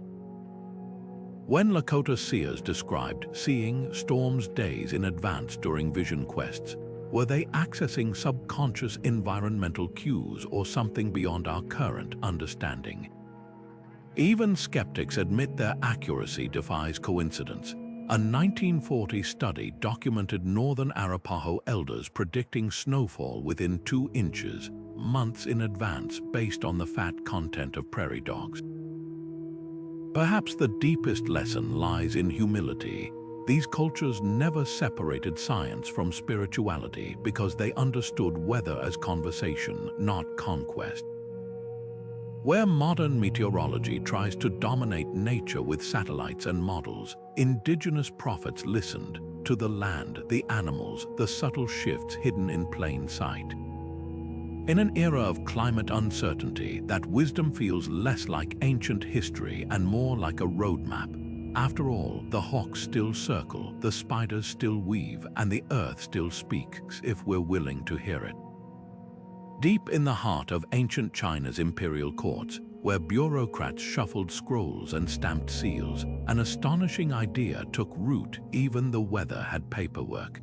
[SPEAKER 1] When Lakota seers described seeing storms days in advance during vision quests, were they accessing subconscious environmental cues or something beyond our current understanding? Even skeptics admit their accuracy defies coincidence. A 1940 study documented northern Arapaho elders predicting snowfall within 2 inches, months in advance based on the fat content of prairie dogs. Perhaps the deepest lesson lies in humility. These cultures never separated science from spirituality because they understood weather as conversation, not conquest. Where modern meteorology tries to dominate nature with satellites and models, indigenous prophets listened to the land, the animals, the subtle shifts hidden in plain sight. In an era of climate uncertainty, that wisdom feels less like ancient history and more like a roadmap. After all, the hawks still circle, the spiders still weave, and the earth still speaks if we're willing to hear it. Deep in the heart of ancient China's imperial courts, where bureaucrats shuffled scrolls and stamped seals, an astonishing idea took root. Even the weather had paperwork.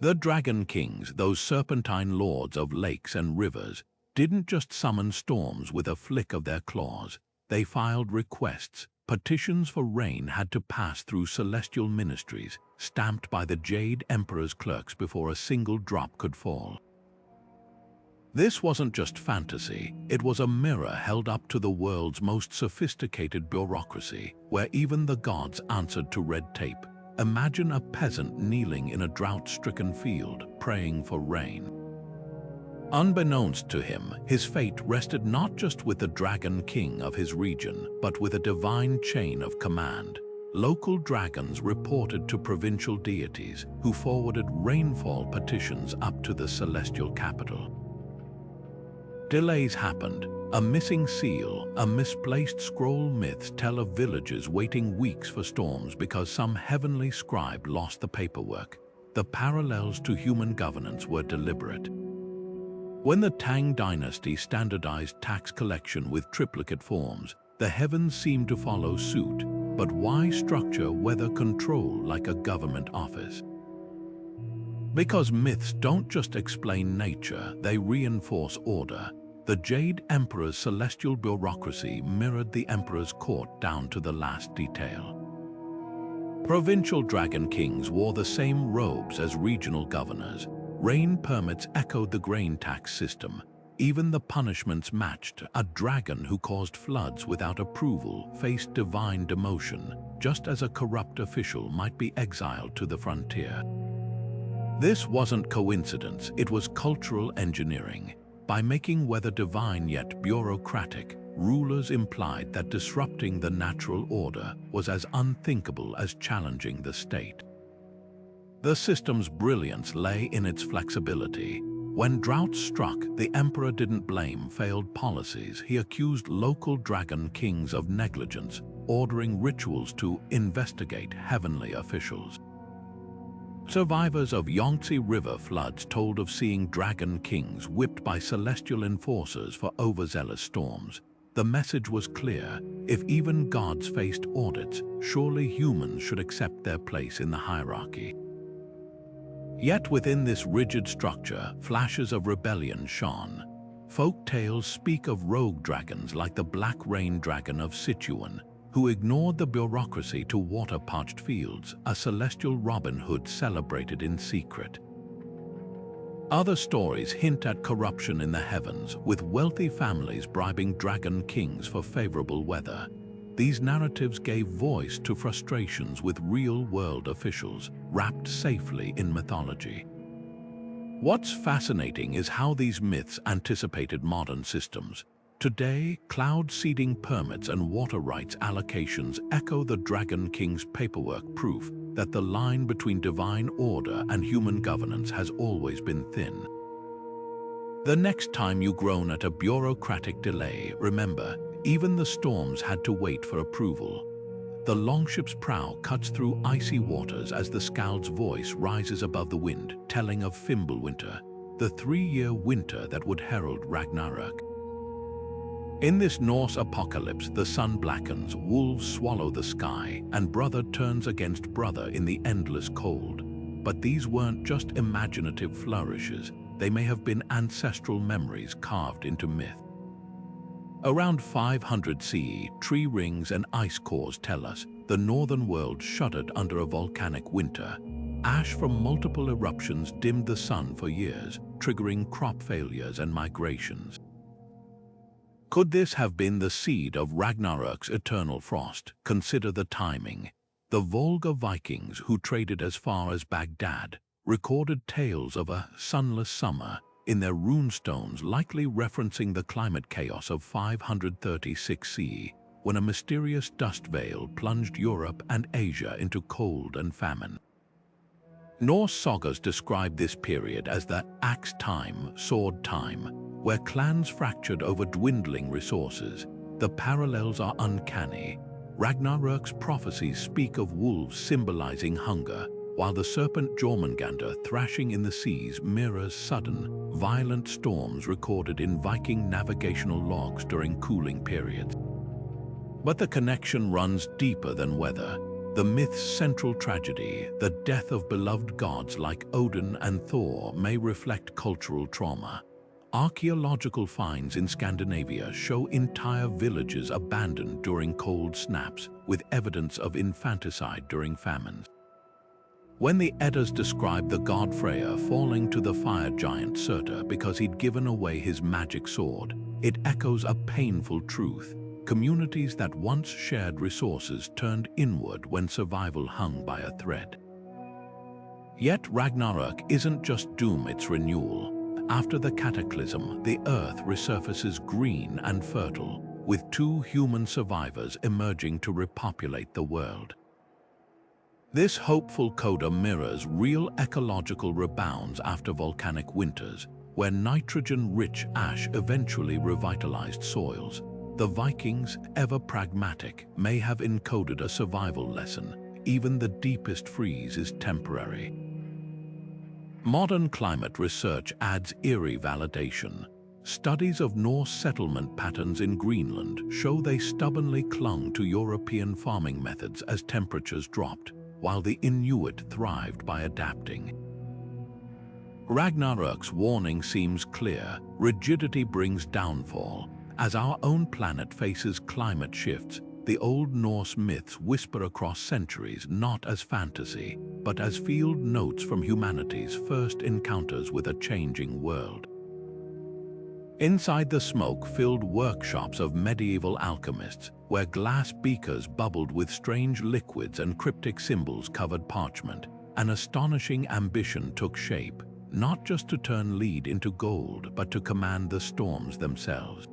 [SPEAKER 1] The Dragon Kings, those serpentine lords of lakes and rivers, didn't just summon storms with a flick of their claws. They filed requests. Petitions for rain had to pass through celestial ministries, stamped by the Jade Emperor's clerks before a single drop could fall. This wasn't just fantasy, it was a mirror held up to the world's most sophisticated bureaucracy, where even the gods answered to red tape. Imagine a peasant kneeling in a drought-stricken field, praying for rain. Unbeknownst to him, his fate rested not just with the Dragon King of his region, but with a divine chain of command. Local dragons reported to provincial deities, who forwarded rainfall petitions up to the celestial capital. Delays happened. A missing seal, a misplaced scroll. Myths tell of villages waiting weeks for storms because some heavenly scribe lost the paperwork. The parallels to human governance were deliberate. When the Tang dynasty standardized tax collection with triplicate forms, the heavens seemed to follow suit. But why structure weather control like a government office? Because myths don't just explain nature, they reinforce order. The Jade Emperor's celestial bureaucracy mirrored the Emperor's court down to the last detail. Provincial Dragon Kings wore the same robes as regional governors. Rain permits echoed the grain tax system. Even the punishments matched. A dragon who caused floods without approval faced divine demotion, just as a corrupt official might be exiled to the frontier. This wasn't coincidence, it was cultural engineering. By making weather divine yet bureaucratic, rulers implied that disrupting the natural order was as unthinkable as challenging the state. The system's brilliance lay in its flexibility. When droughts struck, the emperor didn't blame failed policies. He accused local dragon kings of negligence, ordering rituals to investigate heavenly officials. Survivors of Yangtze River floods told of seeing dragon kings whipped by celestial enforcers for overzealous storms. The message was clear: if even gods faced audits, surely humans should accept their place in the hierarchy. Yet within this rigid structure, flashes of rebellion shone. Folk tales speak of rogue dragons like the Black Rain Dragon of Sichuan, who ignored the bureaucracy to water parched fields, a celestial Robin Hood celebrated in secret. Other stories hint at corruption in the heavens, with wealthy families bribing dragon kings for favorable weather. These narratives gave voice to frustrations with real-world officials, wrapped safely in mythology. What's fascinating is how these myths anticipated modern systems. Today, cloud seeding permits and water rights allocations echo the Dragon King's paperwork, proof that the line between divine order and human governance has always been thin. The next time you groan at a bureaucratic delay, remember, even the storms had to wait for approval. The longship's prow cuts through icy waters as the Skald's voice rises above the wind, telling of Fimbulwinter, the 3-year winter that would herald Ragnarök. In this Norse apocalypse, the sun blackens, wolves swallow the sky, and brother turns against brother in the endless cold. But these weren't just imaginative flourishes, they may have been ancestral memories carved into myth. Around 500 CE, tree rings and ice cores tell us the northern world shuddered under a volcanic winter. Ash from multiple eruptions dimmed the sun for years, triggering crop failures and migrations. Could this have been the seed of Ragnarök's eternal frost? Consider the timing. The Volga Vikings, who traded as far as Baghdad, recorded tales of a sunless summer in their runestones, likely referencing the climate chaos of 536 CE, when a mysterious dust veil plunged Europe and Asia into cold and famine. Norse sagas describe this period as the axe time, sword time, where clans fractured over dwindling resources. The parallels are uncanny. Ragnarök's prophecies speak of wolves symbolizing hunger, while the serpent Jormungandr thrashing in the seas mirrors sudden, violent storms recorded in Viking navigational logs during cooling periods. But the connection runs deeper than weather. The myth's central tragedy, the death of beloved gods like Odin and Thor, may reflect cultural trauma. Archaeological finds in Scandinavia show entire villages abandoned during cold snaps, with evidence of infanticide during famines. When the Eddas describe the god Freyr falling to the fire giant Surtur because he'd given away his magic sword, it echoes a painful truth. Communities that once shared resources turned inward when survival hung by a thread. Yet Ragnarök isn't just doom, it's renewal. After the cataclysm, the earth resurfaces green and fertile, with 2 human survivors emerging to repopulate the world. This hopeful coda mirrors real ecological rebounds after volcanic winters, where nitrogen-rich ash eventually revitalized soils. The Vikings, ever pragmatic, may have encoded a survival lesson. Even the deepest freeze is temporary. Modern climate research adds eerie validation. Studies of Norse settlement patterns in Greenland show they stubbornly clung to European farming methods as temperatures dropped, while the Inuit thrived by adapting. Ragnarök's warning seems clear: rigidity brings downfall. As our own planet faces climate shifts, the Old Norse myths whisper across centuries, not as fantasy, but as field notes from humanity's first encounters with a changing world. Inside the smoke-filled workshops of medieval alchemists, where glass beakers bubbled with strange liquids and cryptic symbols covered parchment, an astonishing ambition took shape, not just to turn lead into gold, but to command the storms themselves.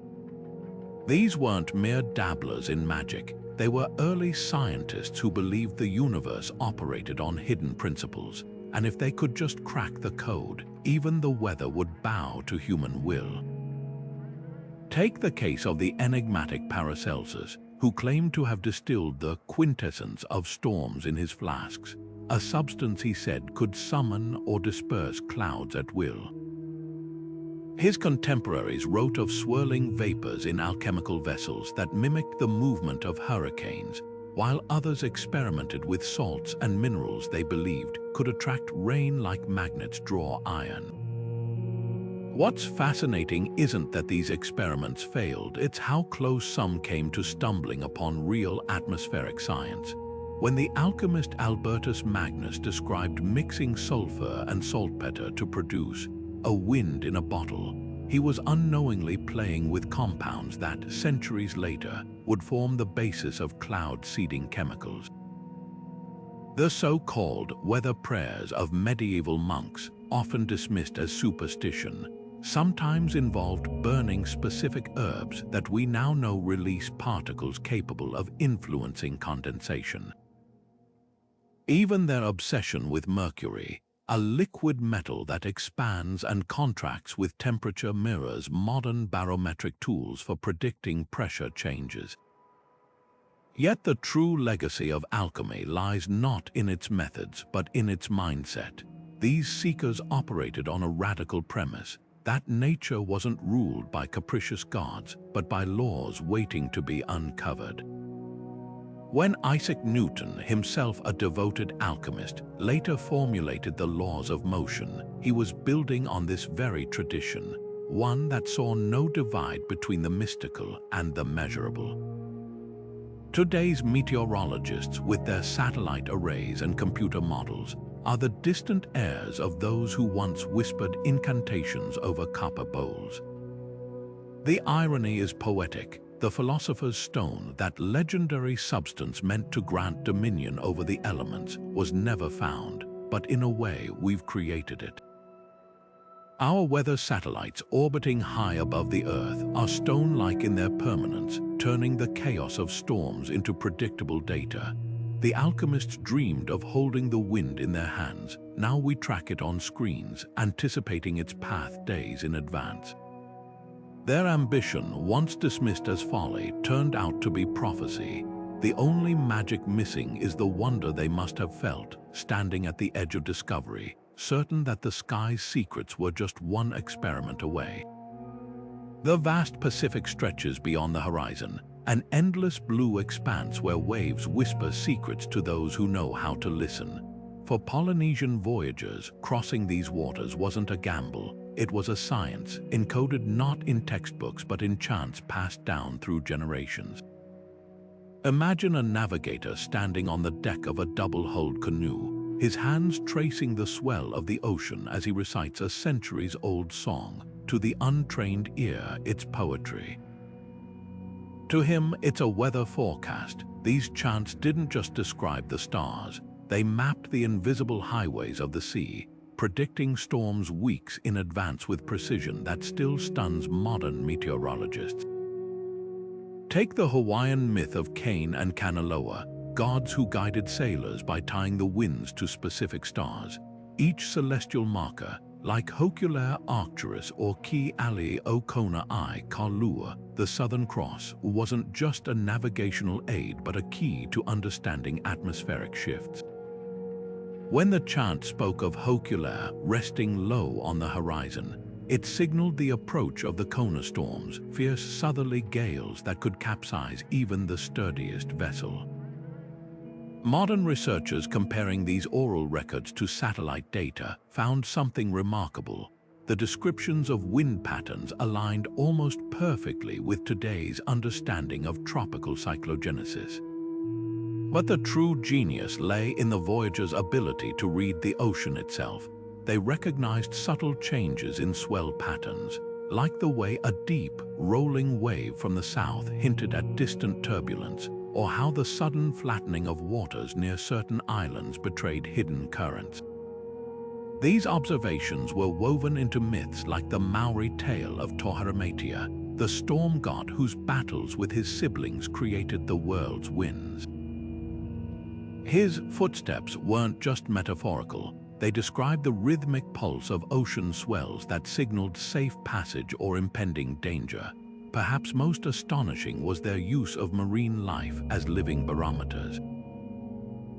[SPEAKER 1] These weren't mere dabblers in magic. They were early scientists who believed the universe operated on hidden principles, and if they could just crack the code, even the weather would bow to human will. Take the case of the enigmatic Paracelsus, who claimed to have distilled the quintessence of storms in his flasks, a substance he said could summon or disperse clouds at will. His contemporaries wrote of swirling vapors in alchemical vessels that mimicked the movement of hurricanes, while others experimented with salts and minerals they believed could attract rain like magnets draw iron. What's fascinating isn't that these experiments failed, it's how close some came to stumbling upon real atmospheric science. When the alchemist Albertus Magnus described mixing sulfur and saltpeter to produce a wind in a bottle, he was unknowingly playing with compounds that, centuries later, would form the basis of cloud-seeding chemicals. The so-called weather prayers of medieval monks, often dismissed as superstition, sometimes involved burning specific herbs that we now know release particles capable of influencing condensation. Even their obsession with mercury, a liquid metal that expands and contracts with temperature mirrors modern barometric tools for predicting pressure changes. Yet the true legacy of alchemy lies not in its methods but in its mindset. These seekers operated on a radical premise that nature wasn't ruled by capricious gods but by laws waiting to be uncovered. When Isaac Newton, himself a devoted alchemist, later formulated the laws of motion, he was building on this very tradition, one that saw no divide between the mystical and the measurable. Today's meteorologists, with their satellite arrays and computer models, are the distant heirs of those who once whispered incantations over copper bowls. The irony is poetic. The philosopher's stone, that legendary substance meant to grant dominion over the elements, was never found, but in a way we've created it. Our weather satellites orbiting high above the Earth are stone-like in their permanence, turning the chaos of storms into predictable data. The alchemists dreamed of holding the wind in their hands. Now we track it on screens, anticipating its path days in advance. Their ambition, once dismissed as folly, turned out to be prophecy. The only magic missing is the wonder they must have felt, standing at the edge of discovery, certain that the sky's secrets were just one experiment away. The vast Pacific stretches beyond the horizon, an endless blue expanse where waves whisper secrets to those who know how to listen. For Polynesian voyagers, crossing these waters wasn't a gamble. It was a science, encoded not in textbooks but in chants passed down through generations. Imagine a navigator standing on the deck of a double-hulled canoe, his hands tracing the swell of the ocean as he recites a centuries-old song. To the untrained ear, it's poetry. To him, it's a weather forecast. These chants didn't just describe the stars. They mapped the invisible highways of the sea, predicting storms weeks in advance with precision that still stuns modern meteorologists. Take the Hawaiian myth of Kane and Kanaloa, gods who guided sailors by tying the winds to specific stars. Each celestial marker, like Hokulea Arcturus or Ki Ali o Kona I Kalua, the Southern Cross, wasn't just a navigational aid but a key to understanding atmospheric shifts. When the chant spoke of Hokulea resting low on the horizon, it signaled the approach of the Kona storms, fierce southerly gales that could capsize even the sturdiest vessel. Modern researchers comparing these oral records to satellite data found something remarkable. The descriptions of wind patterns aligned almost perfectly with today's understanding of tropical cyclogenesis. But the true genius lay in the voyagers' ability to read the ocean itself. They recognized subtle changes in swell patterns, like the way a deep, rolling wave from the south hinted at distant turbulence, or how the sudden flattening of waters near certain islands betrayed hidden currents. These observations were woven into myths like the Maori tale of Toharametia, the storm god whose battles with his siblings created the world's winds. His footsteps weren't just metaphorical. They described the rhythmic pulse of ocean swells that signaled safe passage or impending danger. Perhaps most astonishing was their use of marine life as living barometers.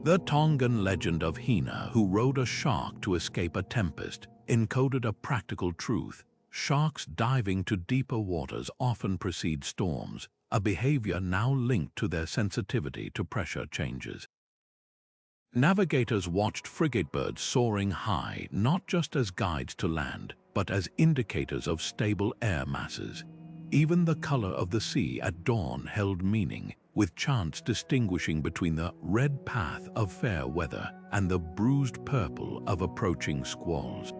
[SPEAKER 1] The Tongan legend of Hina, who rode a shark to escape a tempest, encoded a practical truth. Sharks diving to deeper waters often precede storms, a behavior now linked to their sensitivity to pressure changes. Navigators watched frigate birds soaring high not just as guides to land, but as indicators of stable air masses. Even the color of the sea at dawn held meaning, with chants distinguishing between the red path of fair weather and the bruised purple of approaching squalls.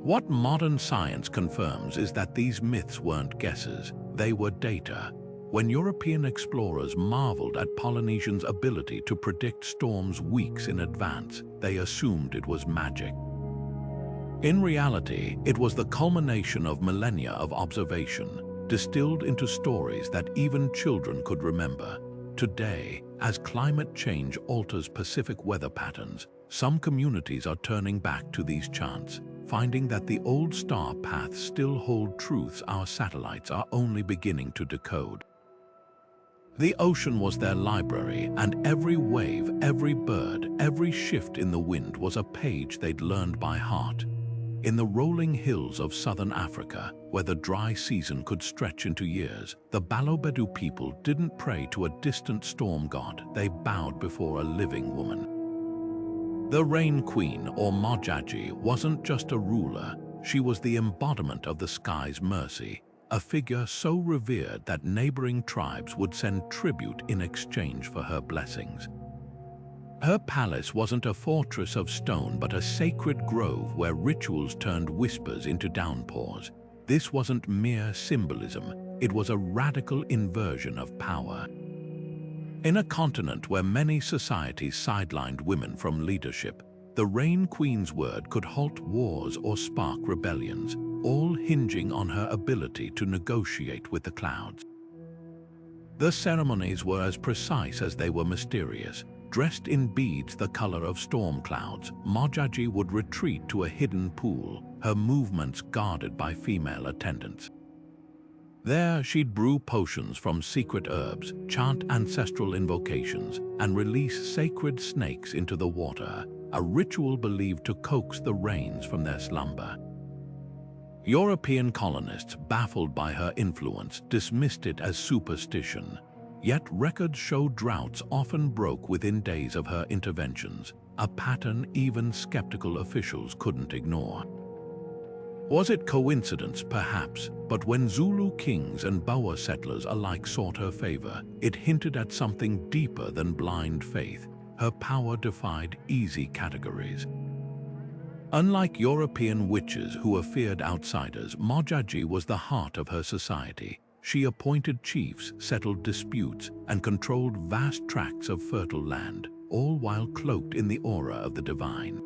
[SPEAKER 1] What modern science confirms is that these myths weren't guesses, they were data. When European explorers marveled at Polynesians' ability to predict storms weeks in advance, they assumed it was magic. In reality, it was the culmination of millennia of observation, distilled into stories that even children could remember. Today, as climate change alters Pacific weather patterns, some communities are turning back to these chants, finding that the old star paths still hold truths our satellites are only beginning to decode. The ocean was their library, and every wave, every bird, every shift in the wind was a page they'd learned by heart. In the rolling hills of southern Africa, where the dry season could stretch into years, the Balobedu people didn't pray to a distant storm god, they bowed before a living woman. The Rain Queen, or Mojaji, wasn't just a ruler, she was the embodiment of the sky's mercy, a figure so revered that neighboring tribes would send tribute in exchange for her blessings. Her palace wasn't a fortress of stone but a sacred grove where rituals turned whispers into downpours. This wasn't mere symbolism, it was a radical inversion of power. In a continent where many societies sidelined women from leadership, the Rain Queen's word could halt wars or spark rebellions, all hinging on her ability to negotiate with the clouds. The ceremonies were as precise as they were mysterious. Dressed in beads the color of storm clouds, Mojaji would retreat to a hidden pool, her movements guarded by female attendants. There she'd brew potions from secret herbs, chant ancestral invocations, and release sacred snakes into the water, a ritual believed to coax the rains from their slumber. European colonists, baffled by her influence, dismissed it as superstition. Yet records show droughts often broke within days of her interventions, a pattern even skeptical officials couldn't ignore. Was it coincidence? Perhaps, but when Zulu kings and Boer settlers alike sought her favor, it hinted at something deeper than blind faith. Her power defied easy categories. Unlike European witches who were feared outsiders, Mojaji was the heart of her society. She appointed chiefs, settled disputes, and controlled vast tracts of fertile land, all while cloaked in the aura of the divine.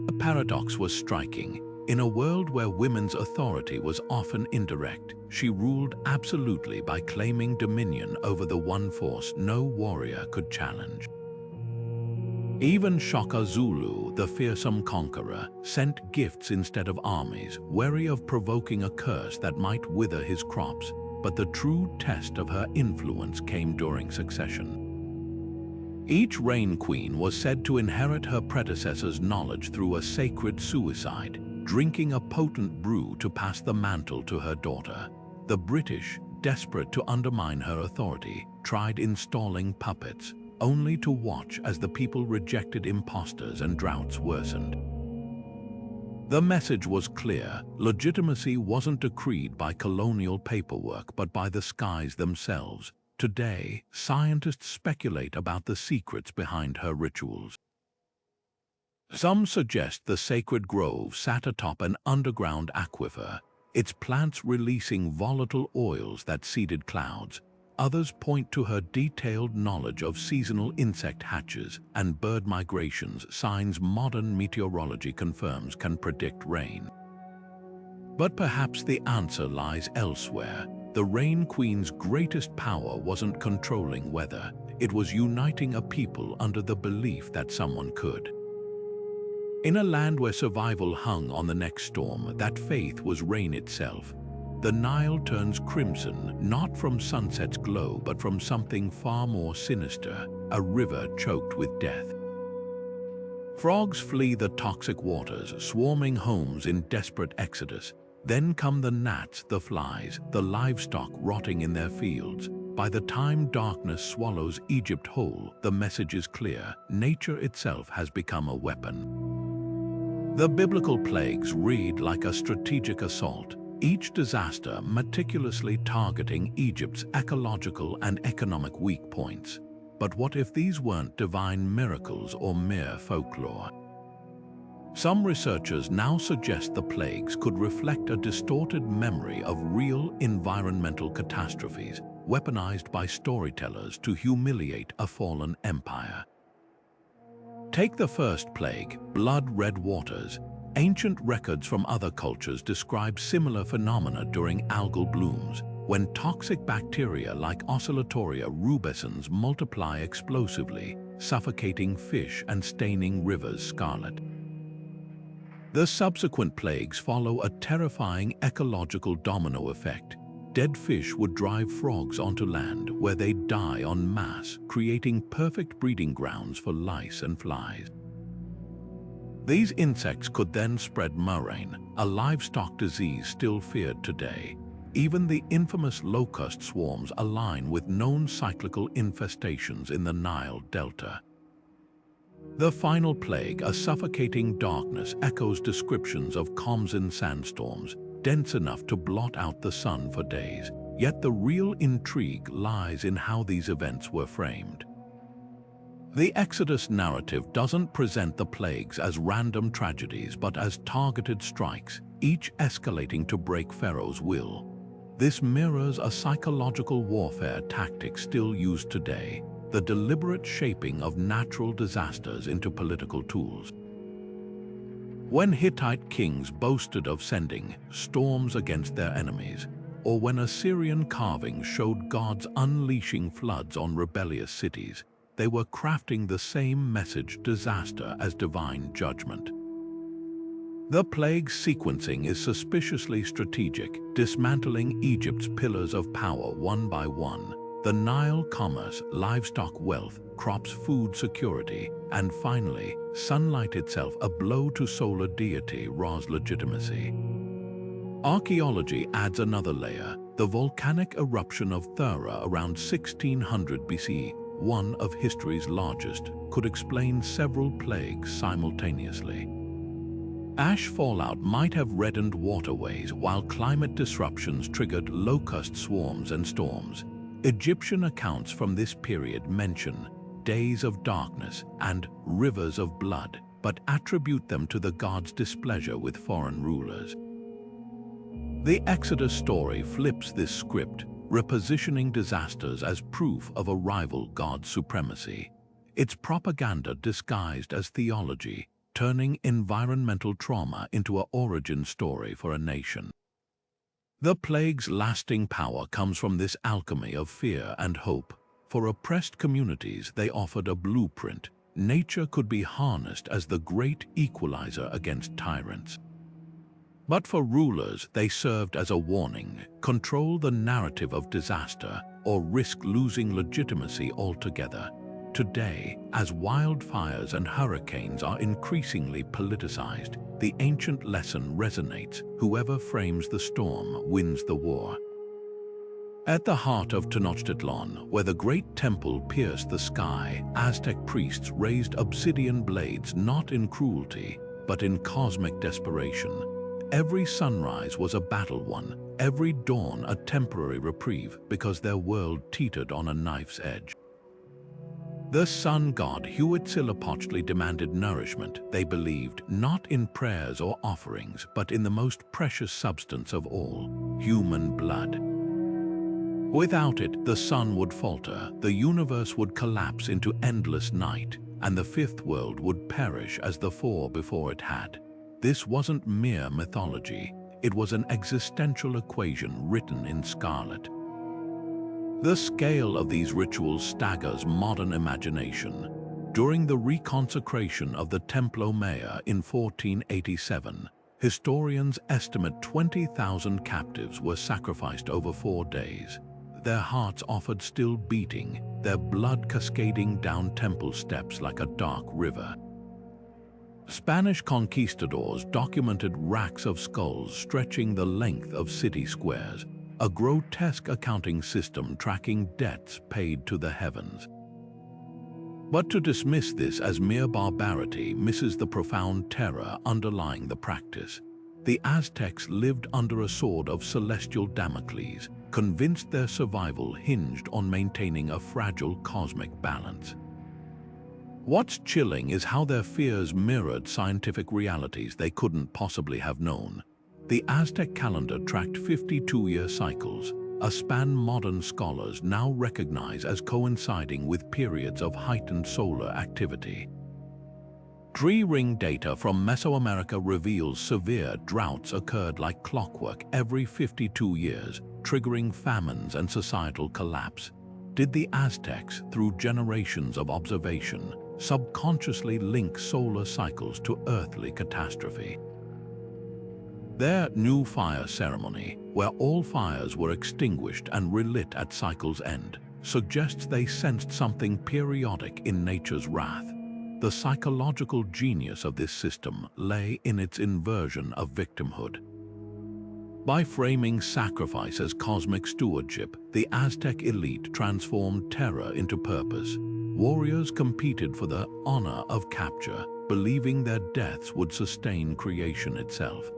[SPEAKER 1] The paradox was striking. In a world where women's authority was often indirect, she ruled absolutely by claiming dominion over the one force no warrior could challenge. Even Shaka Zulu, the fearsome conqueror, sent gifts instead of armies, wary of provoking a curse that might wither his crops, but the true test of her influence came during succession. Each Rain Queen was said to inherit her predecessor's knowledge through a sacred suicide, drinking a potent brew to pass the mantle to her daughter. The British, desperate to undermine her authority, tried installing puppets, only to watch as the people rejected imposters and droughts worsened. The message was clear: legitimacy wasn't decreed by colonial paperwork but by the skies themselves. Today, scientists speculate about the secrets behind her rituals. Some suggest the sacred grove sat atop an underground aquifer, its plants releasing volatile oils that seeded clouds. Others point to her detailed knowledge of seasonal insect hatches and bird migrations, signs modern meteorology confirms can predict rain. But perhaps the answer lies elsewhere. The Rain Queen's greatest power wasn't controlling weather, it was uniting a people under the belief that someone could. In a land where survival hung on the next storm, that faith was rain itself. The Nile turns crimson, not from sunset's glow, but from something far more sinister, a river choked with death. Frogs flee the toxic waters, swarming homes in desperate exodus. Then come the gnats, the flies, the livestock rotting in their fields. By the time darkness swallows Egypt whole, the message is clear: nature itself has become a weapon. The biblical plagues read like a strategic assault, each disaster meticulously targeting Egypt's ecological and economic weak points. But what if these weren't divine miracles or mere folklore? Some researchers now suggest the plagues could reflect a distorted memory of real environmental catastrophes, weaponized by storytellers to humiliate a fallen empire. Take the first plague, blood-red waters. Ancient records from other cultures describe similar phenomena during algal blooms, when toxic bacteria like Oscillatoria rubescens multiply explosively. suffocating fish and staining rivers scarlet. The subsequent plagues follow a terrifying ecological domino effect. Dead fish would drive frogs onto land where they'd die en masse, creating perfect breeding grounds for lice and flies. These insects could then spread murrain, a livestock disease still feared today. Even the infamous locust swarms align with known cyclical infestations in the Nile Delta. The final plague, a suffocating darkness, echoes descriptions of Khamsin sandstorms, dense enough to blot out the sun for days. Yet the real intrigue lies in how these events were framed. The Exodus narrative doesn't present the plagues as random tragedies but as targeted strikes, each escalating to break Pharaoh's will. This mirrors a psychological warfare tactic still used today, the deliberate shaping of natural disasters into political tools. When Hittite kings boasted of sending storms against their enemies, or when Assyrian carvings showed gods unleashing floods on rebellious cities, they were crafting the same message: disaster as divine judgment. The plague sequencing is suspiciously strategic, dismantling Egypt's pillars of power one by one. The Nile commerce, livestock wealth, crops food security, and finally, sunlight itself, a blow to solar deity Ra's legitimacy. Archaeology adds another layer. The volcanic eruption of Thor around 1600 BC, one of history's largest, could explain several plagues simultaneously. Ash fallout might have reddened waterways while climate disruptions triggered locust swarms and storms. Egyptian accounts from this period mention days of darkness and rivers of blood, but attribute them to the gods' displeasure with foreign rulers. The Exodus story flips this script, repositioning disasters as proof of a rival god's supremacy. It's propaganda disguised as theology, turning environmental trauma into an origin story for a nation. The plague's lasting power comes from this alchemy of fear and hope. For oppressed communities, they offered a blueprint. Nature could be harnessed as the great equalizer against tyrants. But for rulers, they served as a warning: control the narrative of disaster or risk losing legitimacy altogether. Today, as wildfires and hurricanes are increasingly politicized, the ancient lesson resonates: whoever frames the storm wins the war. At the heart of Tenochtitlan, where the great temple pierced the sky, Aztec priests raised obsidian blades not in cruelty, but in cosmic desperation. Every sunrise was a battle won, every dawn a temporary reprieve, because their world teetered on a knife's edge. The sun god Huitzilopochtli demanded nourishment, they believed, not in prayers or offerings, but in the most precious substance of all: human blood. Without it, the sun would falter, the universe would collapse into endless night, and the fifth world would perish as the four before it had. This wasn't mere mythology, it was an existential equation written in scarlet. The scale of these rituals staggers modern imagination. During the reconsecration of the Templo Mayor in 1487, historians estimate 20,000 captives were sacrificed over 4 days. Their hearts offered still beating, their blood cascading down temple steps like a dark river. Spanish conquistadors documented racks of skulls stretching the length of city squares, a grotesque accounting system tracking debts paid to the heavens. But to dismiss this as mere barbarity misses the profound terror underlying the practice. The Aztecs lived under a sword of celestial Damocles, convinced their survival hinged on maintaining a fragile cosmic balance. What's chilling is how their fears mirrored scientific realities they couldn't possibly have known. The Aztec calendar tracked 52-year cycles, a span modern scholars now recognize as coinciding with periods of heightened solar activity. Tree-ring data from Mesoamerica reveals severe droughts occurred like clockwork every 52 years, triggering famines and societal collapse. did the Aztecs, through generations of observation, subconsciously link solar cycles to earthly catastrophe. Their new fire ceremony, where all fires were extinguished and relit at cycle's end, suggests they sensed something periodic in nature's wrath. The psychological genius of this system lay in its inversion of victimhood. By framing sacrifice as cosmic stewardship, the Aztec elite transformed terror into purpose. Warriors competed for the honor of capture, believing their deaths would sustain creation itself.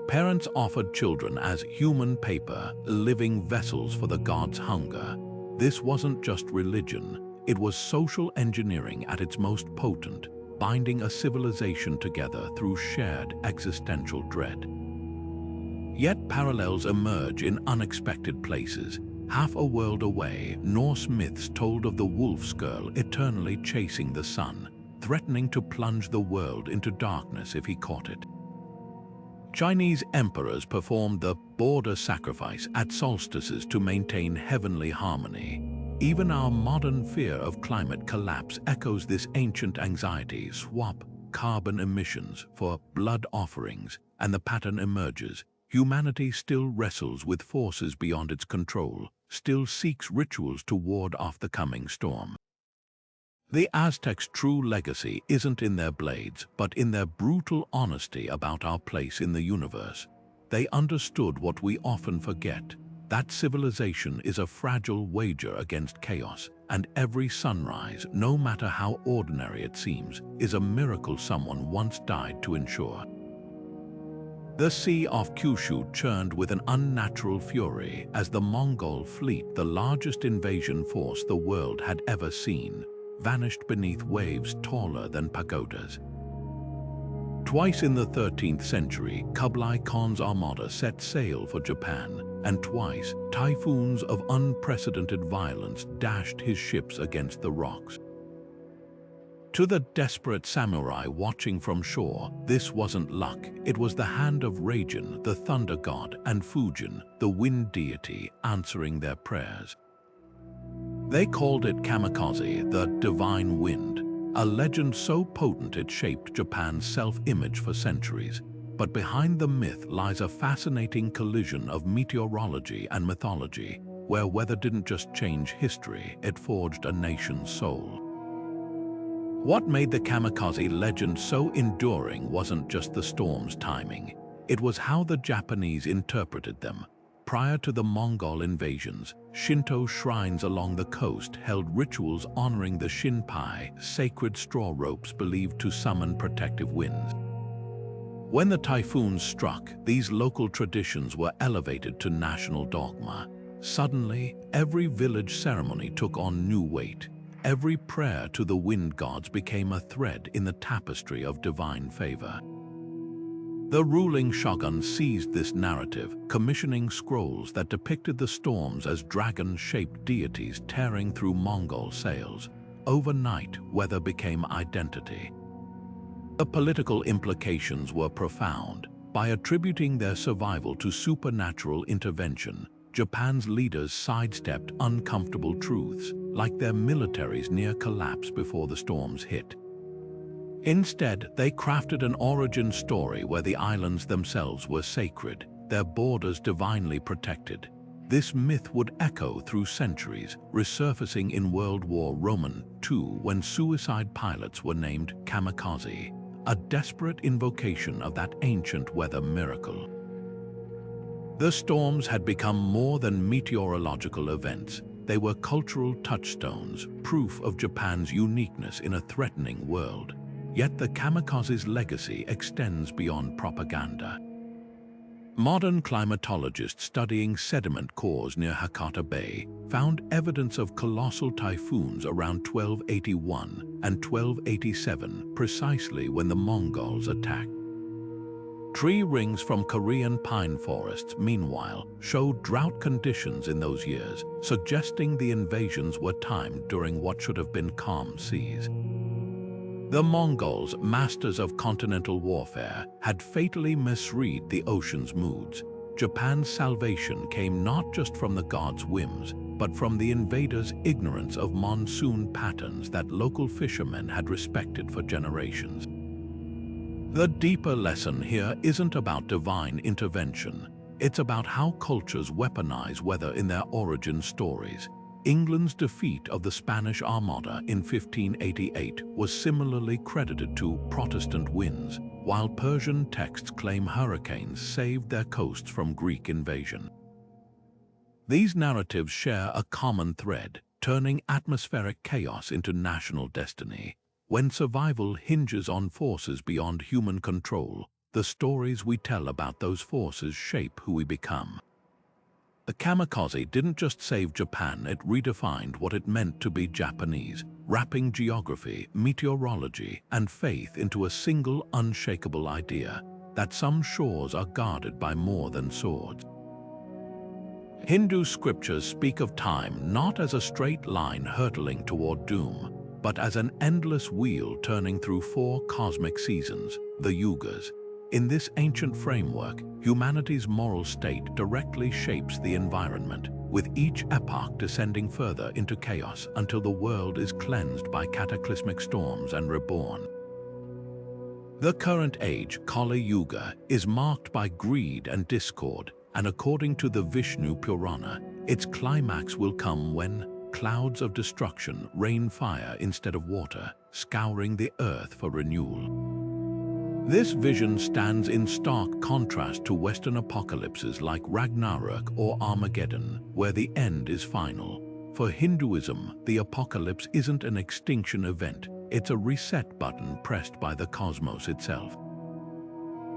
[SPEAKER 1] Parents offered children as human paper, living vessels for the gods' hunger. This wasn't just religion, it was social engineering at its most potent, binding a civilization together through shared existential dread. Yet parallels emerge in unexpected places. Half a world away, Norse myths told of the wolf's girl eternally chasing the sun, threatening to plunge the world into darkness if he caught it. Chinese emperors performed the border sacrifice at solstices to maintain heavenly harmony. Even our modern fear of climate collapse echoes this ancient anxiety. Swap carbon emissions for blood offerings, and the pattern emerges. Humanity still wrestles with forces beyond its control, still seeks rituals to ward off the coming storm. The Aztecs' true legacy isn't in their blades, but in their brutal honesty about our place in the universe. They understood what we often forget, that civilization is a fragile wager against chaos, and every sunrise, no matter how ordinary it seems, is a miracle someone once died to ensure. The Sea of Kyushu churned with an unnatural fury as the Mongol fleet, the largest invasion force the world had ever seen, vanished beneath waves taller than pagodas. Twice in the 13th century, Kublai Khan's armada set sail for Japan, and twice, typhoons of unprecedented violence dashed his ships against the rocks. To the desperate samurai watching from shore, this wasn't luck. It was the hand of Raijin, the thunder god, and Fujin, the wind deity, answering their prayers. They called it kamikaze, the divine wind, a legend so potent it shaped Japan's self-image for centuries. But behind the myth lies a fascinating collision of meteorology and mythology, where weather didn't just change history, it forged a nation's soul. What made the kamikaze legend so enduring wasn't just the storm's timing, it was how the Japanese interpreted them. Prior to the Mongol invasions, Shinto shrines along the coast held rituals honoring the Shinpai, sacred straw ropes believed to summon protective winds. When the typhoons struck, these local traditions were elevated to national dogma. Suddenly, every village ceremony took on new weight. Every prayer to the wind gods became a thread in the tapestry of divine favor. The ruling shogun seized this narrative, commissioning scrolls that depicted the storms as dragon-shaped deities tearing through Mongol sails. Overnight, weather became identity. The political implications were profound. By attributing their survival to supernatural intervention, Japan's leaders sidestepped uncomfortable truths, like their military's near collapse before the storms hit. Instead, they crafted an origin story where the islands themselves were sacred, their borders divinely protected. This myth would echo through centuries, resurfacing in World War II when suicide pilots were named kamikaze, a desperate invocation of that ancient weather miracle. The storms had become more than meteorological events. They were cultural touchstones, proof of Japan's uniqueness in a threatening world. Yet the kamikaze's legacy extends beyond propaganda. Modern climatologists studying sediment cores near Hakata Bay found evidence of colossal typhoons around 1281 and 1287, precisely when the Mongols attacked. Tree rings from Korean pine forests, meanwhile, showed drought conditions in those years, suggesting the invasions were timed during what should have been calm seas. The Mongols, masters of continental warfare, had fatally misread the ocean's moods. Japan's salvation came not just from the gods' whims, but from the invaders' ignorance of monsoon patterns that local fishermen had respected for generations. The deeper lesson here isn't about divine intervention. It's about how cultures weaponize weather in their origin stories. England's defeat of the Spanish Armada in 1588 was similarly credited to Protestant winds, while Persian texts claim hurricanes saved their coasts from Greek invasion. These narratives share a common thread, turning atmospheric chaos into national destiny. When survival hinges on forces beyond human control, the stories we tell about those forces shape who we become. The kamikaze didn't just save Japan, it redefined what it meant to be Japanese, wrapping geography, meteorology, and faith into a single unshakable idea that some shores are guarded by more than swords. Hindu scriptures speak of time not as a straight line hurtling toward doom, but as an endless wheel turning through 4 cosmic seasons, the yugas. In this ancient framework, humanity's moral state directly shapes the environment, with each epoch descending further into chaos until the world is cleansed by cataclysmic storms and reborn. The current age, Kali Yuga, is marked by greed and discord, and according to the Vishnu Purana, its climax will come when clouds of destruction rain fire instead of water, scouring the earth for renewal. This vision stands in stark contrast to Western apocalypses like Ragnarok or Armageddon, where the end is final. For Hinduism, the apocalypse isn't an extinction event, it's a reset button pressed by the cosmos itself.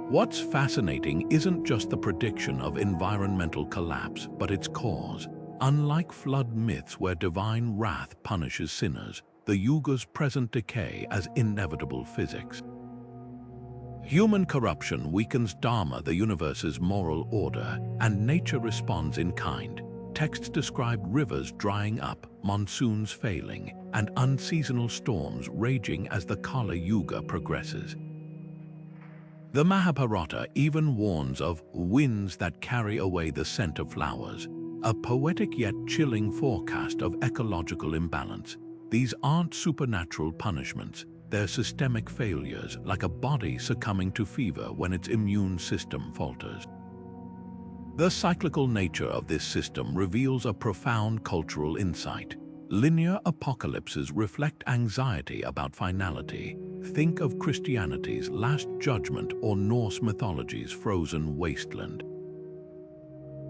[SPEAKER 1] What's fascinating isn't just the prediction of environmental collapse, but its cause. Unlike flood myths where divine wrath punishes sinners, the yugas present decay as inevitable physics. Human corruption weakens Dharma, the universe's moral order, and nature responds in kind. Texts describe rivers drying up, monsoons failing, and unseasonal storms raging as the Kali Yuga progresses. The Mahabharata even warns of winds that carry away the scent of flowers, a poetic yet chilling forecast of ecological imbalance. These aren't supernatural punishments. They're systemic failures, like a body succumbing to fever when its immune system falters. The cyclical nature of this system reveals a profound cultural insight. Linear apocalypses reflect anxiety about finality. Think of Christianity's Last Judgment or Norse mythology's frozen wasteland.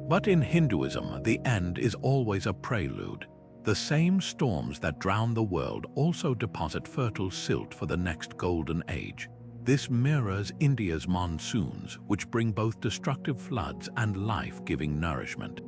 [SPEAKER 1] But in Hinduism, the end is always a prelude. The same storms that drown the world also deposit fertile silt for the next golden age. This mirrors India's monsoons, which bring both destructive floods and life-giving nourishment.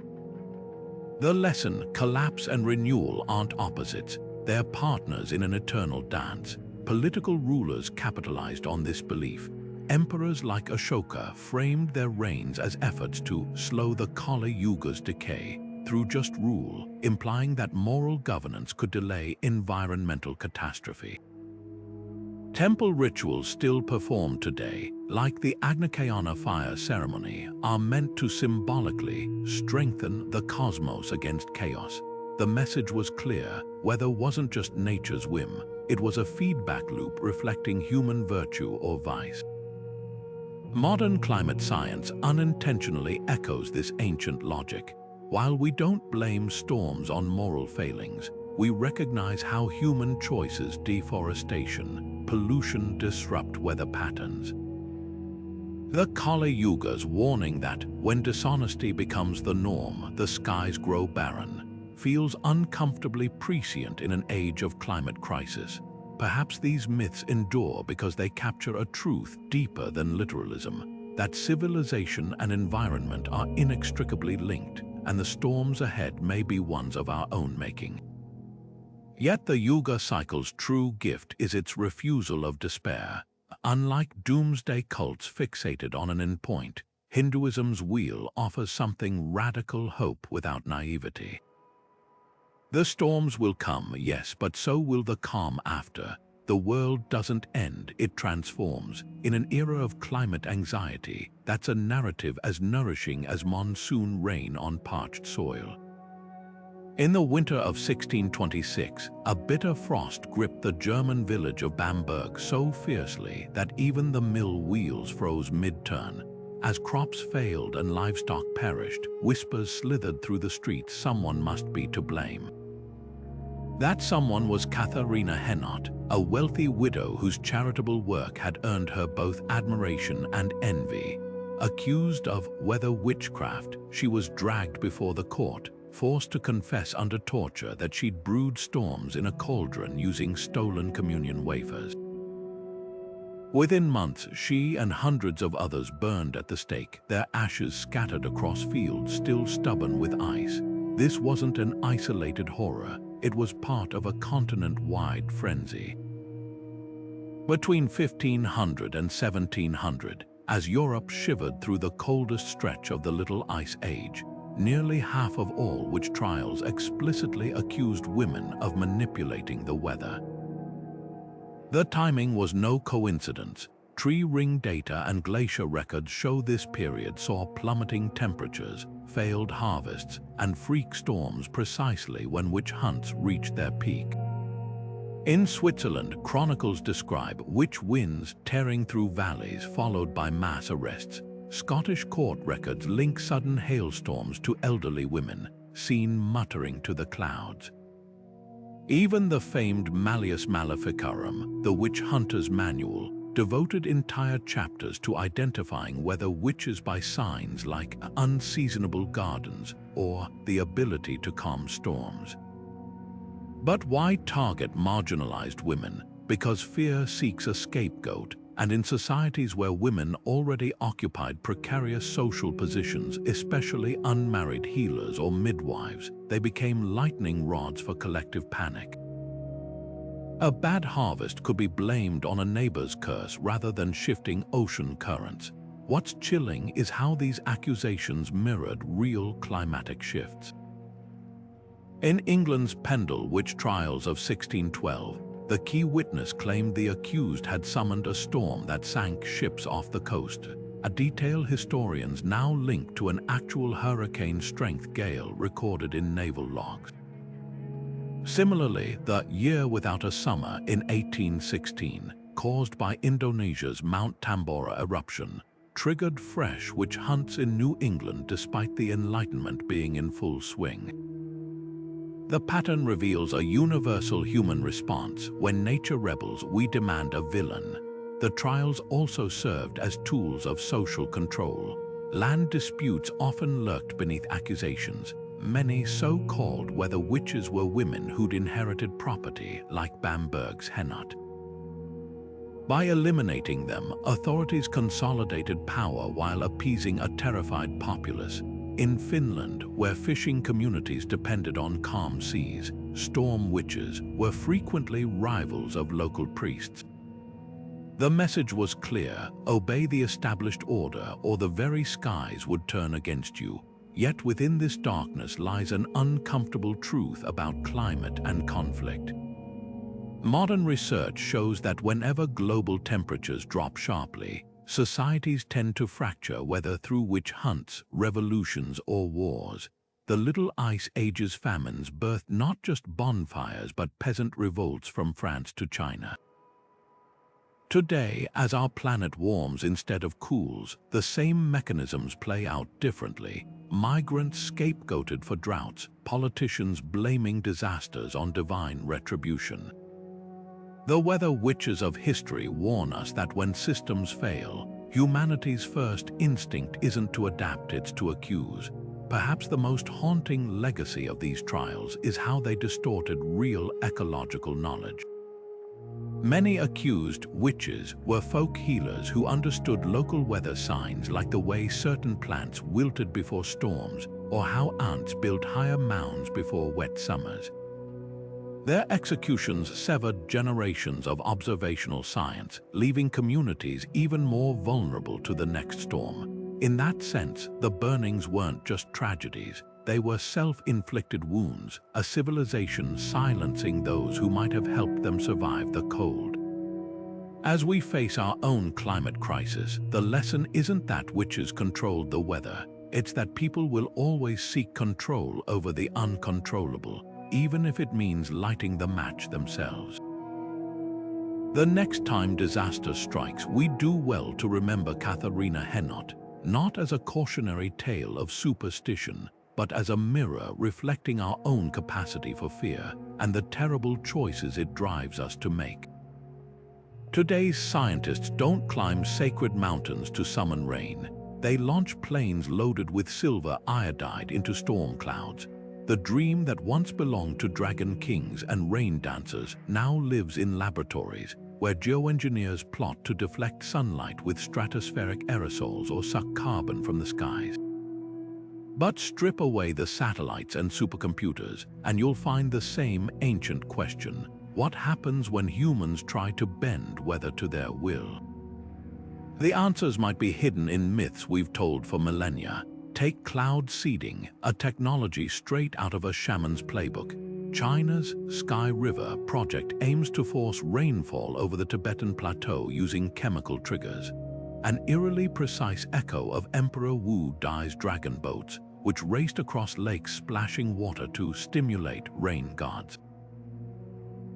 [SPEAKER 1] The lesson, collapse and renewal aren't opposites, they're partners in an eternal dance. Political rulers capitalized on this belief. Emperors like Ashoka framed their reigns as efforts to slow the Kali Yuga's decay through just rule, implying that moral governance could delay environmental catastrophe. Temple rituals still performed today, like the Agnikayana fire ceremony, are meant to symbolically strengthen the cosmos against chaos. The message was clear: weather wasn't just nature's whim, it was a feedback loop reflecting human virtue or vice. Modern climate science unintentionally echoes this ancient logic. While we don't blame storms on moral failings, we recognize how human choices, deforestation, pollution disrupt weather patterns. The Kali Yuga's warning that when dishonesty becomes the norm, the skies grow barren, feels uncomfortably prescient in an age of climate crisis. Perhaps these myths endure because they capture a truth deeper than literalism, that civilization and environment are inextricably linked, and the storms ahead may be ones of our own making. Yet the Yuga cycle's true gift is its refusal of despair. Unlike doomsday cults fixated on an endpoint, Hinduism's wheel offers something radical: hope without naivety. The storms will come, yes, but so will the calm after. the world doesn't end, it transforms. In an era of climate anxiety, that's a narrative as nourishing as monsoon rain on parched soil. In the winter of 1626, a bitter frost gripped the German village of Bamberg so fiercely that even the mill wheels froze mid-turn. As crops failed and livestock perished, whispers slithered through the streets someone must be to blame. That someone was Katharina Hennot, a wealthy widow whose charitable work had earned her both admiration and envy. Accused of weather witchcraft, she was dragged before the court, forced to confess under torture that she'd brewed storms in a cauldron using stolen communion wafers. Within months, she and hundreds of others burned at the stake, their ashes scattered across fields still stubborn with ice. This wasn't an isolated horror, it was part of a continent-wide frenzy. Between 1500 and 1700, as Europe shivered through the coldest stretch of the Little Ice Age, nearly half of all witch trials explicitly accused women of manipulating the weather. The timing was no coincidence. Tree ring data and glacier records show this period saw plummeting temperatures, failed harvests, and freak storms precisely when witch hunts reached their peak. In Switzerland, chronicles describe witch winds tearing through valleys followed by mass arrests. Scottish court records link sudden hailstorms to elderly women, seen muttering to the clouds. Even the famed Malleus Maleficarum, the witch hunter's manual, devoted entire chapters to identifying whether witches by signs like unseasonable gardens or the ability to calm storms. But why target marginalized women? Because fear seeks a scapegoat, and in societies where women already occupied precarious social positions, especially unmarried healers or midwives, they became lightning rods for collective panic. A bad harvest could be blamed on a neighbor's curse rather than shifting ocean currents. What's chilling is how these accusations mirrored real climatic shifts. In England's Pendle witch trials of 1612, the key witness claimed the accused had summoned a storm that sank ships off the coast, a detail historians now link to an actual hurricane-strength gale recorded in naval logs. Similarly, the year without a summer in 1816, caused by Indonesia's Mount Tambora eruption, triggered fresh witch hunts in New England despite the Enlightenment being in full swing. The pattern reveals a universal human response. When nature rebels, we demand a villain. The trials also served as tools of social control. Land disputes often lurked beneath accusations, many so-called whether witches were women who'd inherited property, like Bamberg's Hennot. By eliminating them, authorities consolidated power while appeasing a terrified populace. In Finland, where fishing communities depended on calm seas, storm witches were frequently rivals of local priests. The message was clear: obey the established order or the very skies would turn against you. Yet within this darkness lies an uncomfortable truth about climate and conflict. Modern research shows that whenever global temperatures drop sharply, societies tend to fracture, whether through witch hunts, revolutions, or wars. The Little Ice Age's famines birthed not just bonfires but peasant revolts from France to China. Today, as our planet warms instead of cools, the same mechanisms play out differently. Migrants scapegoated for droughts, politicians blaming disasters on divine retribution. The weather witches of history warn us that when systems fail, humanity's first instinct isn't to adapt, it's to accuse. Perhaps the most haunting legacy of these trials is how they distorted real ecological knowledge. Many accused witches were folk healers who understood local weather signs, like the way certain plants wilted before storms or how ants built higher mounds before wet summers. Their executions severed generations of observational science, leaving communities even more vulnerable to the next storm. In that sense, the burnings weren't just tragedies, they were self-inflicted wounds, a civilization silencing those who might have helped them survive the cold. As we face our own climate crisis, the lesson isn't that witches controlled the weather. It's that people will always seek control over the uncontrollable, even if it means lighting the match themselves. The next time disaster strikes, we do well to remember Katharina Hennot, not as a cautionary tale of superstition, but as a mirror reflecting our own capacity for fear and the terrible choices it drives us to make. Today's scientists don't climb sacred mountains to summon rain. They launch planes loaded with silver iodide into storm clouds. The dream that once belonged to dragon kings and rain dancers now lives in laboratories where geoengineers plot to deflect sunlight with stratospheric aerosols or suck carbon from the skies. But strip away the satellites and supercomputers, and you'll find the same ancient question: what happens when humans try to bend weather to their will? The answers might be hidden in myths we've told for millennia. Take cloud seeding, a technology straight out of a shaman's playbook. China's Sky River project aims to force rainfall over the Tibetan plateau using chemical triggers. An eerily precise echo of Emperor Wu Dai's dragon boats, which raced across lakes splashing water to stimulate rain gods.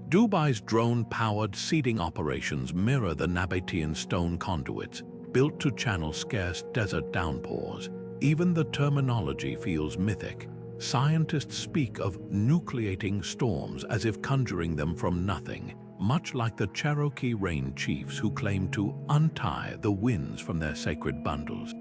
[SPEAKER 1] Dubai's drone-powered seeding operations mirror the Nabatean stone conduits, built to channel scarce desert downpours. Even the terminology feels mythic. Scientists speak of nucleating storms as if conjuring them from nothing, much like the Cherokee rain chiefs who claim to untie the winds from their sacred bundles.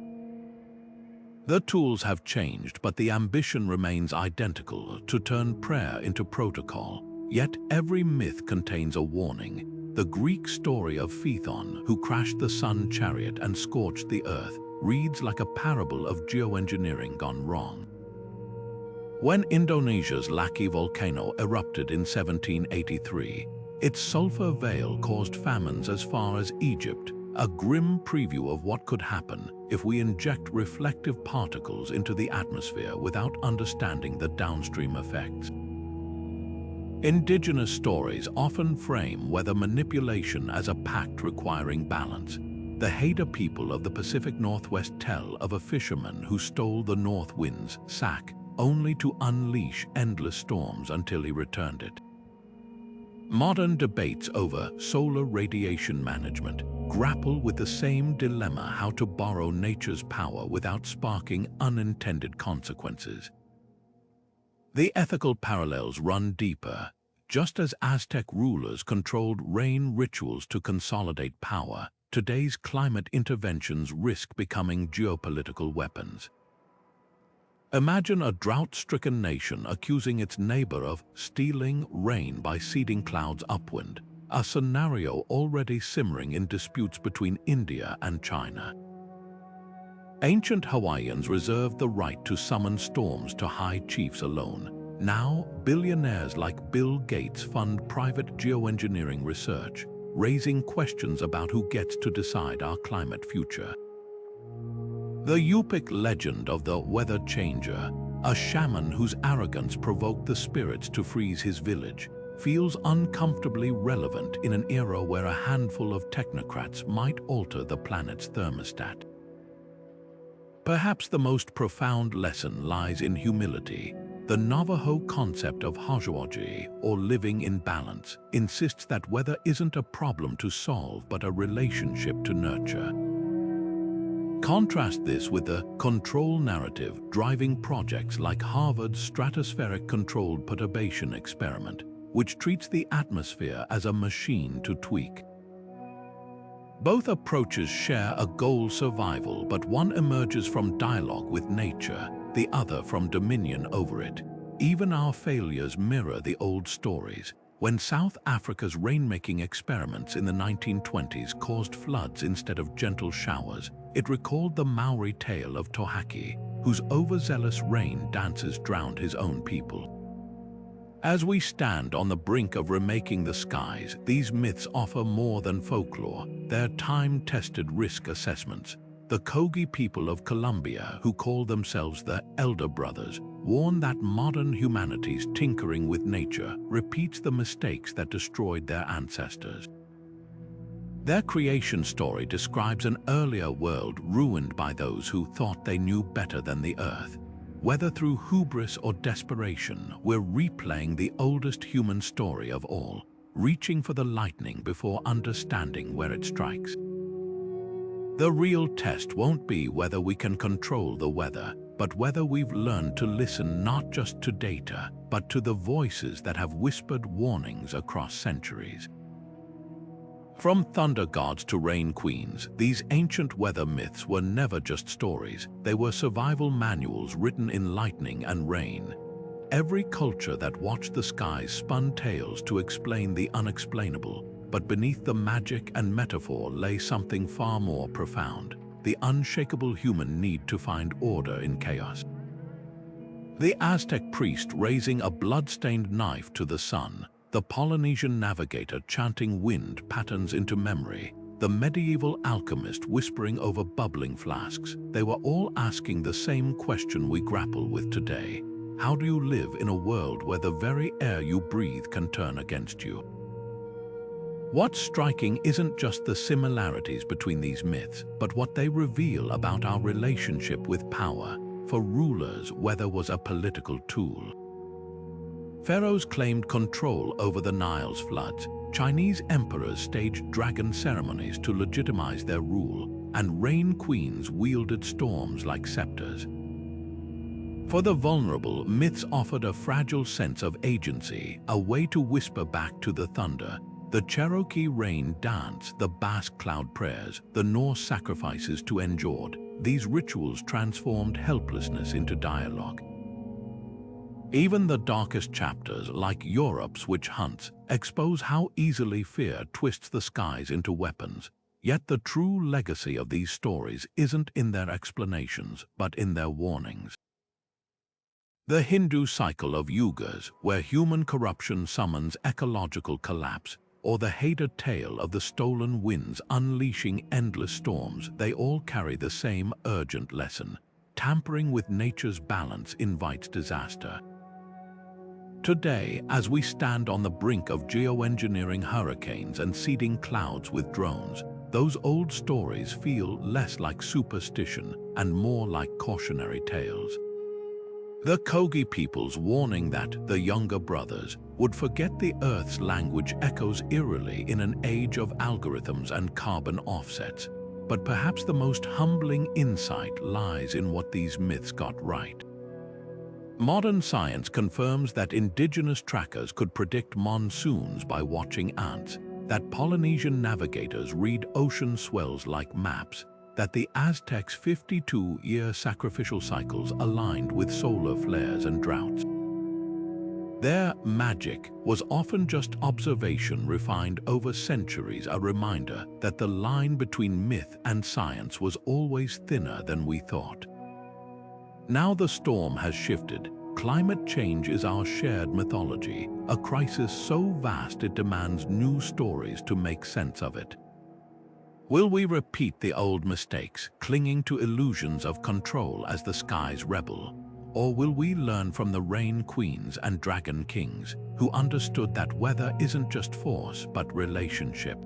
[SPEAKER 1] The tools have changed, but the ambition remains identical: to turn prayer into protocol. Yet every myth contains a warning. The Greek story of Phaethon, who crashed the sun chariot and scorched the earth, reads like a parable of geoengineering gone wrong. When Indonesia's Laki volcano erupted in 1783, its sulfur veil caused famines as far as Egypt, a grim preview of what could happen if we inject reflective particles into the atmosphere without understanding the downstream effects. Indigenous stories often frame weather manipulation as a pact requiring balance. The Haida people of the Pacific Northwest tell of a fisherman who stole the north wind's sack, only to unleash endless storms until he returned it. Modern debates over solar radiation management grapple with the same dilemma: how to borrow nature's power without sparking unintended consequences. The ethical parallels run deeper. Just as Aztec rulers controlled rain rituals to consolidate power, today's climate interventions risk becoming geopolitical weapons. Imagine a drought-stricken nation accusing its neighbor of stealing rain by seeding clouds upwind, a scenario already simmering in disputes between India and China. Ancient Hawaiians reserved the right to summon storms to high chiefs alone. Now, billionaires like Bill Gates fund private geoengineering research, raising questions about who gets to decide our climate future. The Yupik legend of the weather changer, a shaman whose arrogance provoked the spirits to freeze his village, feels uncomfortably relevant in an era where a handful of technocrats might alter the planet's thermostat. Perhaps the most profound lesson lies in humility. The Navajo concept of Hajoaji, or living in balance, insists that weather isn't a problem to solve but a relationship to nurture. Contrast this with the control narrative driving projects like Harvard's stratospheric controlled perturbation experiment, which treats the atmosphere as a machine to tweak. Both approaches share a goal: survival, but one emerges from dialogue with nature, the other from dominion over it. Even our failures mirror the old stories. When South Africa's rainmaking experiments in the 1920s caused floods instead of gentle showers, it recalled the Maori tale of Tohaki, whose overzealous rain dances drowned his own people. As we stand on the brink of remaking the skies, these myths offer more than folklore. They're time-tested risk assessments. The Kogi people of Colombia, who call themselves the Elder Brothers, warn that modern humanity's tinkering with nature repeats the mistakes that destroyed their ancestors. Their creation story describes an earlier world ruined by those who thought they knew better than the earth. Whether through hubris or desperation, we're replaying the oldest human story of all, reaching for the lightning before understanding where it strikes. The real test won't be whether we can control the weather, but whether we've learned to listen not just to data, but to the voices that have whispered warnings across centuries. From thunder gods to rain queens, these ancient weather myths were never just stories. They were survival manuals written in lightning and rain. Every culture that watched the skies spun tales to explain the unexplainable, but beneath the magic and metaphor lay something far more profound: the unshakable human need to find order in chaos. The Aztec priest raising a blood-stained knife to the sun, the Polynesian navigator chanting wind patterns into memory, the medieval alchemist whispering over bubbling flasks, they were all asking the same question we grapple with today. How do you live in a world where the very air you breathe can turn against you? What's striking isn't just the similarities between these myths, but what they reveal about our relationship with power. For rulers, weather was a political tool. Pharaohs claimed control over the Nile's floods. Chinese emperors staged dragon ceremonies to legitimize their rule, and rain queens wielded storms like scepters. For the vulnerable, myths offered a fragile sense of agency, a way to whisper back to the thunder. The Cherokee rain dance, the Basque cloud prayers, the Norse sacrifices to Njord. These rituals transformed helplessness into dialogue. Even the darkest chapters, like Europe's witch hunts, expose how easily fear twists the skies into weapons. Yet the true legacy of these stories isn't in their explanations, but in their warnings. The Hindu cycle of yugas, where human corruption summons ecological collapse, or the Haida tale of the stolen winds unleashing endless storms, they all carry the same urgent lesson. Tampering with nature's balance invites disaster. Today, as we stand on the brink of geoengineering hurricanes and seeding clouds with drones, those old stories feel less like superstition and more like cautionary tales. The Kogi peoples warning that the younger brothers would forget the Earth's language echoes eerily in an age of algorithms and carbon offsets. But perhaps the most humbling insight lies in what these myths got right. Modern science confirms that indigenous trackers could predict monsoons by watching ants, that Polynesian navigators read ocean swells like maps, that the Aztecs' 52-year sacrificial cycles aligned with solar flares and droughts. Their magic was often just observation refined over centuries, a reminder that the line between myth and science was always thinner than we thought. Now the storm has shifted. Climate change is our shared mythology, a crisis so vast it demands new stories to make sense of it. Will we repeat the old mistakes, clinging to illusions of control as the skies rebel? Or will we learn from the rain queens and dragon kings, who understood that weather isn't just force, but relationship?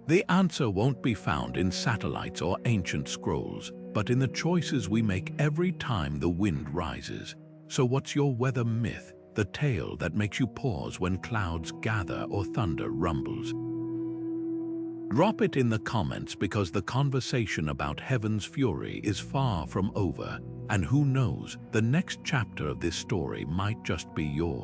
[SPEAKER 1] The answer won't be found in satellites or ancient scrolls, but in the choices we make every time the wind rises. So what's your weather myth, the tale that makes you pause when clouds gather or thunder rumbles? Drop it in the comments, because the conversation about heaven's fury is far from over, and who knows, the next chapter of this story might just be yours.